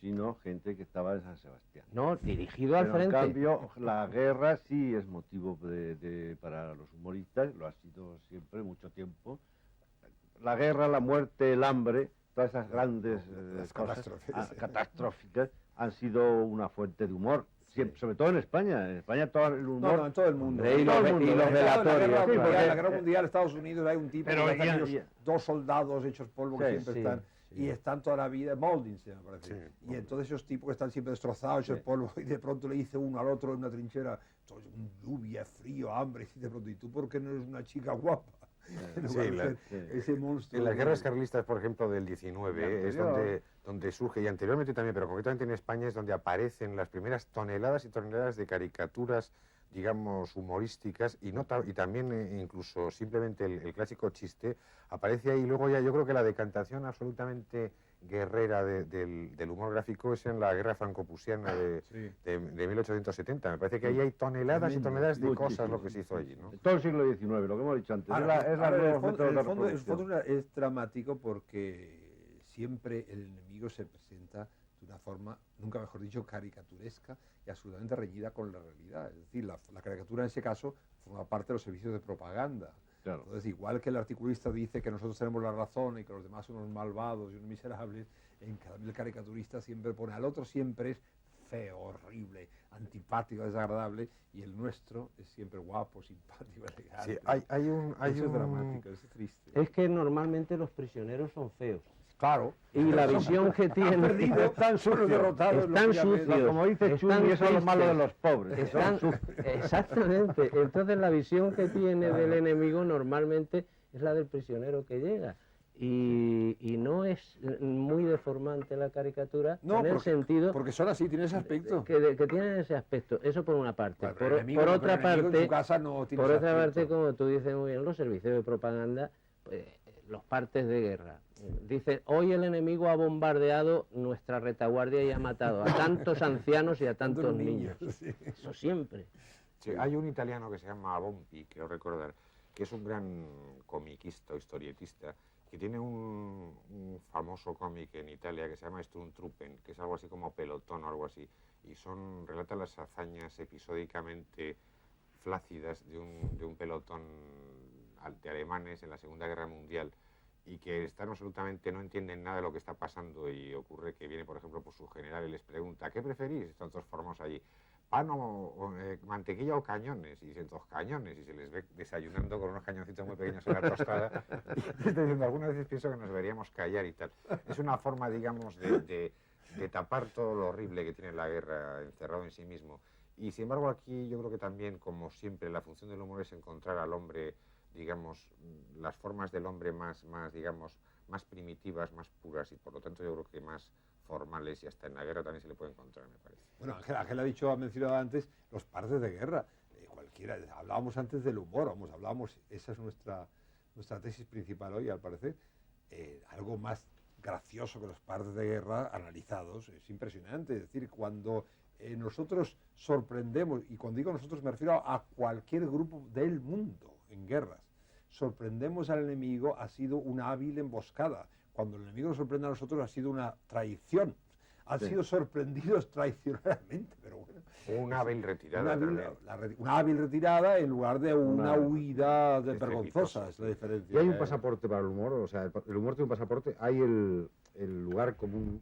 sino gente que estaba en San Sebastián. No, dirigido al frente. En cambio, la guerra sí es motivo para los humoristas, lo ha sido siempre, mucho tiempo. La guerra, la muerte, el hambre, todas esas grandes cosas catastróficas han sido una fuente de humor. Siempre, sobre todo en España. En España todo el humor... No, en todo el mundo. Y los velatorios. En la Guerra Mundial, Estados Unidos, hay un tipo que dos soldados hechos polvo que siempre están... Y están toda la vida, Molding se me parece. Y entonces esos tipos que están siempre destrozados, hechos polvo, y de pronto le dice uno al otro en una trinchera, lluvia, frío, hambre, y de pronto, ¿y tú por qué no eres una chica guapa? Ese monstruo. En las guerras carlistas, por ejemplo, del 19, es donde surge, y anteriormente también, pero concretamente en España, es donde aparecen las primeras toneladas y toneladas de caricaturas, digamos, humorísticas, y también incluso simplemente el clásico chiste aparece ahí. Luego ya yo creo que la decantación absolutamente guerrera del humor gráfico es en la guerra franco-prusiana de 1870. Me parece que ahí hay toneladas y toneladas de cosas lo que se hizo allí, ¿no? Todo el siglo XIX, lo que hemos dicho antes. El fondo es dramático porque siempre el enemigo se presenta de una forma, nunca mejor dicho, caricaturesca y absolutamente reñida con la realidad. Es decir, la caricatura en ese caso forma parte de los servicios de propaganda. Claro. Entonces, igual que el articulista dice que nosotros tenemos la razón y que los demás son unos malvados y unos miserables, en cambio el caricaturista siempre pone al otro, siempre es feo, horrible, antipático, desagradable, y el nuestro es siempre guapo, simpático, elegante. Sí, hay Eso un es dramático, eso es triste. Es que normalmente los prisioneros son feos. Claro. Y la visión que tienen... Están sucios, derrotados. Están sucios. Como dice Chumi, eso es lo malo de los pobres. Están, exactamente. Entonces la visión que tiene del enemigo normalmente es la del prisionero que llega. Y no es muy deformante la caricatura, No, en el sentido... porque son así, tienen ese aspecto. Que tienen ese aspecto. Eso por una parte. Bueno, pero el enemigo- por pero otra el enemigo en parte, su casa no tiene por ese otra aspecto. parte, como tú dices muy bien, los servicios de propaganda, pues, los partes de guerra. Dice, hoy el enemigo ha bombardeado nuestra retaguardia y ha matado a tantos ancianos y a tantos niños. Sí. Eso siempre. Sí, hay un italiano que se llama Bompi, creo recordar, que es un gran comiquista o historietista, que tiene un famoso cómic en Italia que se llama Sturmtruppen, que es algo así como pelotón o algo así, y relata las hazañas episódicamente flácidas de un pelotón de alemanes en la Segunda Guerra Mundial, y que están absolutamente, no entienden nada de lo que está pasando, y ocurre que viene, por ejemplo, su general y les pregunta, ¿qué preferís? Están todos formados allí, pan o mantequilla o cañones, y dicen, 2 cañones, y se les ve desayunando con unos cañoncitos muy pequeños en la tostada, y estoy diciendo, algunas veces pienso que nos deberíamos callar y tal. Es una forma, digamos, de tapar todo lo horrible que tiene la guerra encerrado en sí mismo, y sin embargo aquí yo creo que también, como siempre, la función del humor es encontrar al hombre, digamos, las formas del hombre más, digamos, más primitivas, más puras, y por lo tanto yo creo que más formales, y hasta en la guerra también se le puede encontrar, me parece. Bueno, Ángel ha mencionado antes los partes de guerra. Cualquiera, hablábamos antes del humor, esa es nuestra tesis principal hoy, al parecer. Algo más gracioso que los partes de guerra analizados, es impresionante. Es decir, cuando nosotros sorprendemos, y cuando digo nosotros me refiero a cualquier grupo del mundo en guerras, sorprendemos al enemigo, ha sido una hábil emboscada. Cuando el enemigo nos sorprende a nosotros, ha sido una traición. Han sido sorprendidos traicioneramente, pero bueno. Una hábil retirada. Una hábil retirada en lugar de una huida vergonzosa, es la diferencia. Y hay un pasaporte para el humor, o sea, el humor tiene un pasaporte. Hay el lugar común,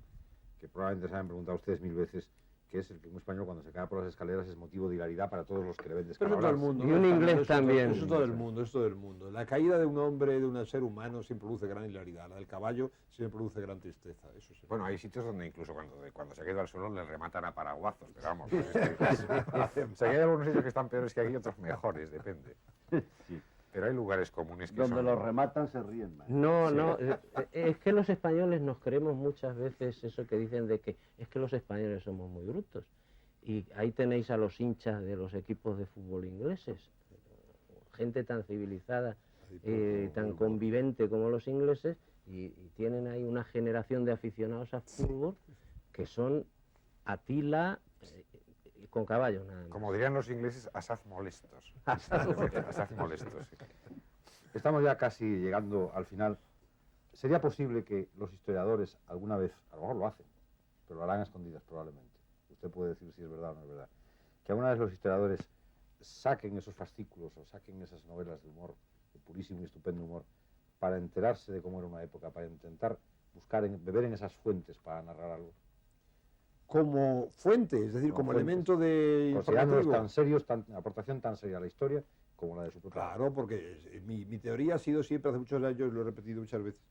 que probablemente se hayan preguntado ustedes 1000 veces, que es el que un español cuando se cae por las escaleras es motivo de hilaridad para todos los que le ven Pero eso todo el mundo. Y un inglés también. Eso todo el mundo, eso todo el mundo. La caída de un hombre, de un ser humano, siempre produce gran hilaridad. La del caballo siempre produce gran tristeza. Eso sí. Bueno, hay sitios donde incluso cuando se queda al suelo le rematan a paraguazos, pero vamos. O sea, hay algunos sitios que están peores que aquí, otros mejores, depende. Sí. Pero hay lugares comunes que donde son... los rematan se ríen más. No, es que los españoles nos creemos muchas veces eso que dicen de que es que los españoles somos muy brutos. Y ahí tenéis a los hinchas de los equipos de fútbol ingleses, gente tan civilizada, tan convivente como los ingleses, y tienen ahí una generación de aficionados a fútbol que son Atila con caballo, nada más. Como dirían los ingleses, asaz molestos. Asaz molestos, sí. Estamos ya casi llegando al final. ¿Sería posible que los historiadores alguna vez, a lo mejor lo hacen, pero lo harán a escondidas probablemente? Usted puede decir si es verdad o no es verdad. Que alguna vez los historiadores saquen esos fascículos o saquen esas novelas de humor, de purísimo y estupendo humor, para enterarse de cómo era una época, para intentar beber en esas fuentes para narrar algo. Como fuente, es decir, como elemento de considerándolos tan serios, aportación tan seria a la historia como la de su propia. Claro, porque mi teoría ha sido siempre, hace muchos años, lo he repetido muchas veces,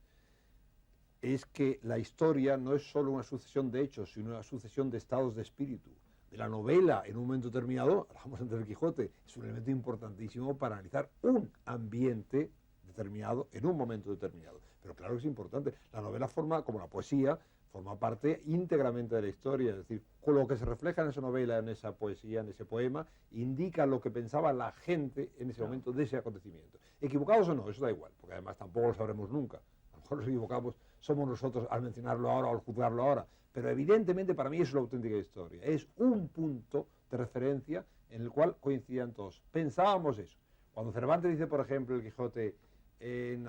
es que la historia no es solo una sucesión de hechos, sino una sucesión de estados de espíritu. De la novela, en un momento determinado, hablamos antes del Quijote, es un elemento importantísimo para analizar un ambiente determinado en un momento determinado. Pero claro que es importante. La novela forma, como la poesía, forma parte íntegramente de la historia, es decir, con lo que se refleja en esa novela, en esa poesía, en ese poema, indica lo que pensaba la gente en ese momento de ese acontecimiento. Equivocados o no, eso da igual, porque además tampoco lo sabremos nunca. A lo mejor nos equivocamos, somos nosotros al mencionarlo ahora o al juzgarlo ahora, pero evidentemente para mí eso es la auténtica historia. Es un punto de referencia en el cual coincidían todos. Pensábamos eso. Cuando Cervantes dice, por ejemplo, el Quijote, en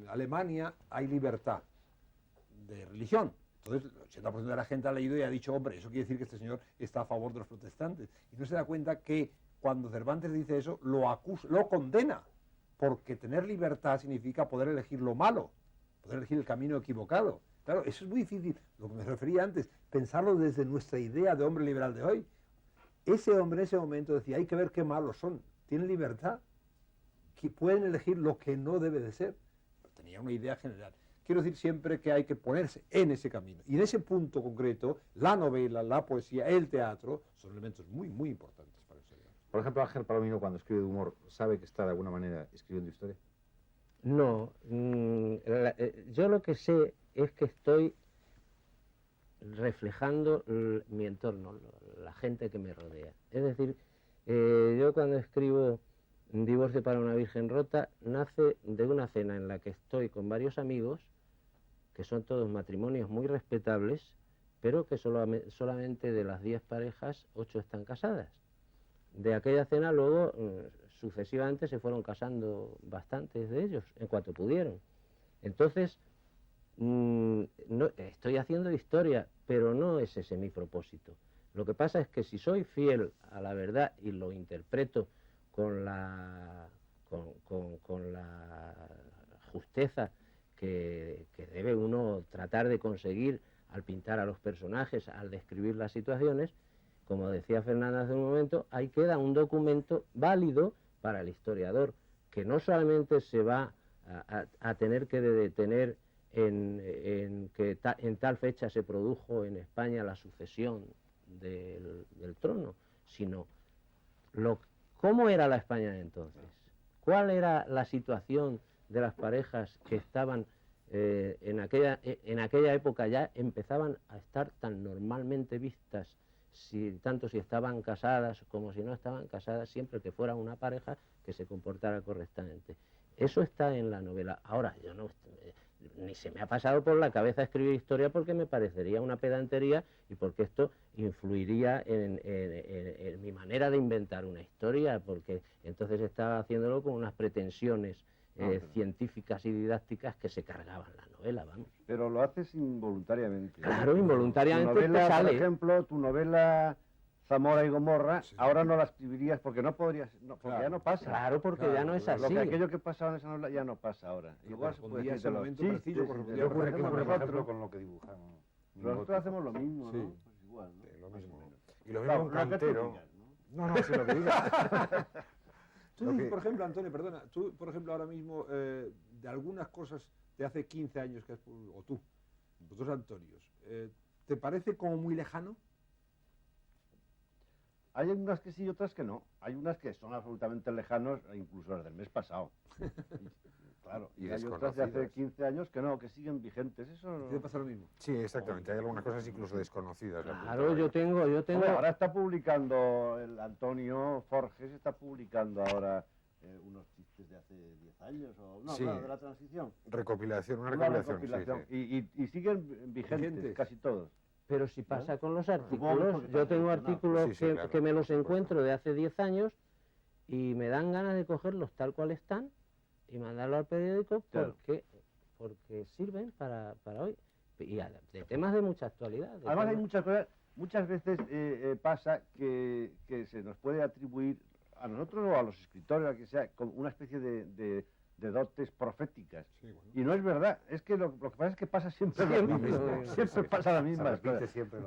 Alemania hay libertad de religión, Entonces, el 80% de la gente ha leído y ha dicho, hombre, eso quiere decir que este señor está a favor de los protestantes. Y no se da cuenta que cuando Cervantes dice eso, lo condena, porque tener libertad significa poder elegir lo malo, poder elegir el camino equivocado. Claro, eso es muy difícil, lo que me refería antes, pensarlo desde nuestra idea de hombre liberal de hoy. Ese hombre en ese momento decía, hay que ver qué malos son, tienen libertad, que pueden elegir lo que no debe de ser. Tenía una idea general. Quiero decir siempre que hay que ponerse en ese camino. Y en ese punto concreto, la novela, la poesía, el teatro, son elementos muy, muy importantes para el historiador. Por ejemplo, Ángel Palomino, cuando escribe de humor, ¿sabe que está de alguna manera escribiendo historia? No, yo lo que sé es que estoy reflejando mi entorno, la gente que me rodea. Es decir, yo cuando escribo Divorcio para una Virgen Rota, nace de una cena en la que estoy con varios amigos, que son todos matrimonios muy respetables, pero que solamente de las 10 parejas, 8 están casadas. De aquella cena luego, sucesivamente, se fueron casando bastantes de ellos, en cuanto pudieron. Entonces, no, estoy haciendo historia, pero no es ese mi propósito. Lo que pasa es que si soy fiel a la verdad y lo interpreto con la justeza que debe uno tratar de conseguir al pintar a los personajes, al describir las situaciones, como decía Fernanda hace un momento, ahí queda un documento válido para el historiador, que no solamente se va a tener que detener en que en tal fecha se produjo en España la sucesión del trono, sino cómo era la España de entonces, cuál era la situación de las parejas que estaban en aquella época, ya empezaban a estar tan normalmente vistas, tanto si estaban casadas como si no estaban casadas, siempre que fuera una pareja que se comportara correctamente. Eso está en la novela. Ahora, yo no, ni se me ha pasado por la cabeza escribir historia, porque me parecería una pedantería y porque esto influiría en mi manera de inventar una historia, porque entonces estaba haciéndolo con unas pretensiones científicas y didácticas que se cargaban la novela, vamos. Pero lo haces involuntariamente. Claro, involuntariamente. Tu novela, sale. por ejemplo, tu novela Zamora y Gomorra, sí, ahora no la escribirías porque no podrías, porque claro, ya no pasa. Claro, porque ya no es así. Lo que aquello que pasaba en esa novela ya no pasa ahora. Igual se puede decir ese momento preciso, por ejemplo, con lo que dibujan. Nosotros hacemos lo mismo, sí, ¿no? Pues igual, ¿no? Lo mismo. Y lo mismo un cantero. No, sí, lo que digas. Tú dices, por ejemplo, Antonio, perdona, tú, por ejemplo, ahora mismo, de algunas cosas de hace 15 años, o tú, vosotros, Antonios, ¿te parece como muy lejano? Hay unas que sí y otras que no. Hay unas que son absolutamente lejanos, incluso las del mes pasado. Claro, y hay otras de hace 15 años que no, que siguen vigentes. Eso ¿Te pasa lo mismo? Sí, exactamente. Hay algunas cosas incluso desconocidas. Claro, yo tengo... Hombre, ahora está publicando el Antonio Forges, está publicando ahora unos chistes de hace 10 años, o no, sí, claro, de la transición. Una recopilación. Sí, sí. Y siguen vigentes casi todos. Pero si pasa con los artículos, yo tengo artículos que me los encuentro de hace 10 años y me dan ganas de cogerlos tal cual están y mandarlo al periódico, porque sirven para hoy. Y de temas de mucha actualidad. Además hay muchas cosas, muchas veces pasa que se nos puede atribuir a nosotros o a los escritores, a que sea, como una especie de dotes proféticas. Sí, bueno. Y no es verdad, es que lo que pasa es que pasa siempre lo mismo. Siempre pasa la misma.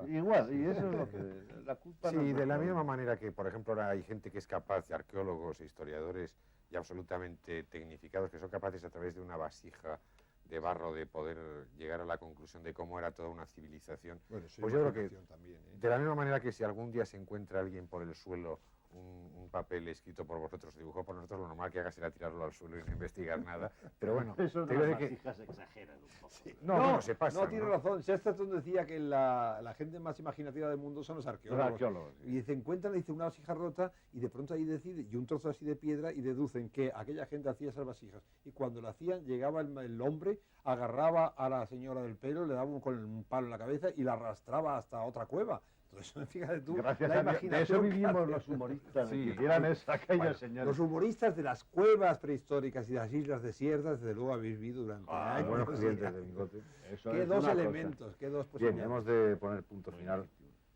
Igual, y eso es lo que... La culpa sí, de la misma manera que, por ejemplo, ahora hay gente que es capaz, de arqueólogos e historiadores y absolutamente tecnificados, que son capaces a través de una vasija de barro de poder llegar a la conclusión de cómo era toda una civilización. Bueno, pues yo creo que también, de la misma manera que si algún día se encuentra alguien por el suelo un papel escrito por vosotros, dibujado por nosotros, lo normal que haga será tirarlo al suelo y no investigar nada. Pero bueno, eso de las vasijas exageran un poco. Sí. No, se pasa. No, tiene razón. Chesterton decía que la gente más imaginativa del mundo son los arqueólogos. Y se encuentran, dice, una vasija rota y de pronto ahí decide, y un trozo así de piedra, y deducen que aquella gente hacía esas vasijas. Y cuando lo hacían, llegaba el hombre, agarraba a la señora del pelo, le daba con un palo en la cabeza y la arrastraba hasta otra cueva. esto. Eso, fíjate tú, Gracias la a Dios, de eso imaginación que vivimos hace. los humoristas, Sí. que hicieran eso aquellos Bueno, señores. los humoristas de las cuevas prehistóricas y las islas desiertas, desde luego habéis vivido durante años. buenos ¿no? clientes Sí. de Bigote. Eso Qué es dos una cosa. elementos, qué dos Bien, posibilidades. hemos de poner punto final.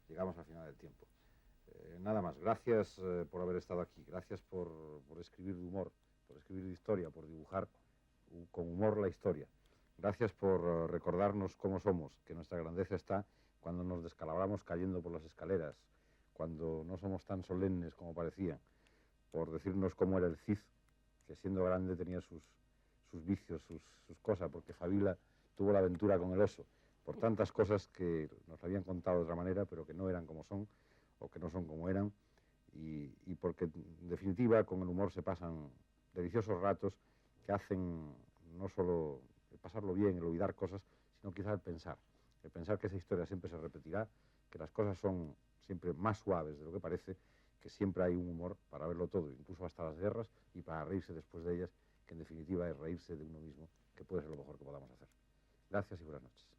Llegamos al final del tiempo. Nada más. Gracias por haber estado aquí. Gracias por escribir de humor, por escribir de historia, por dibujar con humor la historia. Gracias por recordarnos cómo somos, que nuestra grandeza está cuando nos descalabramos cayendo por las escaleras, cuando no somos tan solemnes como parecía, por decirnos cómo era el Cid, que siendo grande tenía sus vicios, sus cosas, porque Fabila tuvo la aventura con el oso, por tantas cosas que nos habían contado de otra manera, pero que no eran como son, o que no son como eran, y porque en definitiva con el humor se pasan deliciosos ratos que hacen no solo el pasarlo bien, el olvidar cosas, sino quizá el pensar que esa historia siempre se repetirá, que las cosas son siempre más suaves de lo que parece, que siempre hay un humor para verlo todo, incluso hasta las guerras, y para reírse después de ellas, que en definitiva es reírse de uno mismo, que puede ser lo mejor que podamos hacer. Gracias y buenas noches.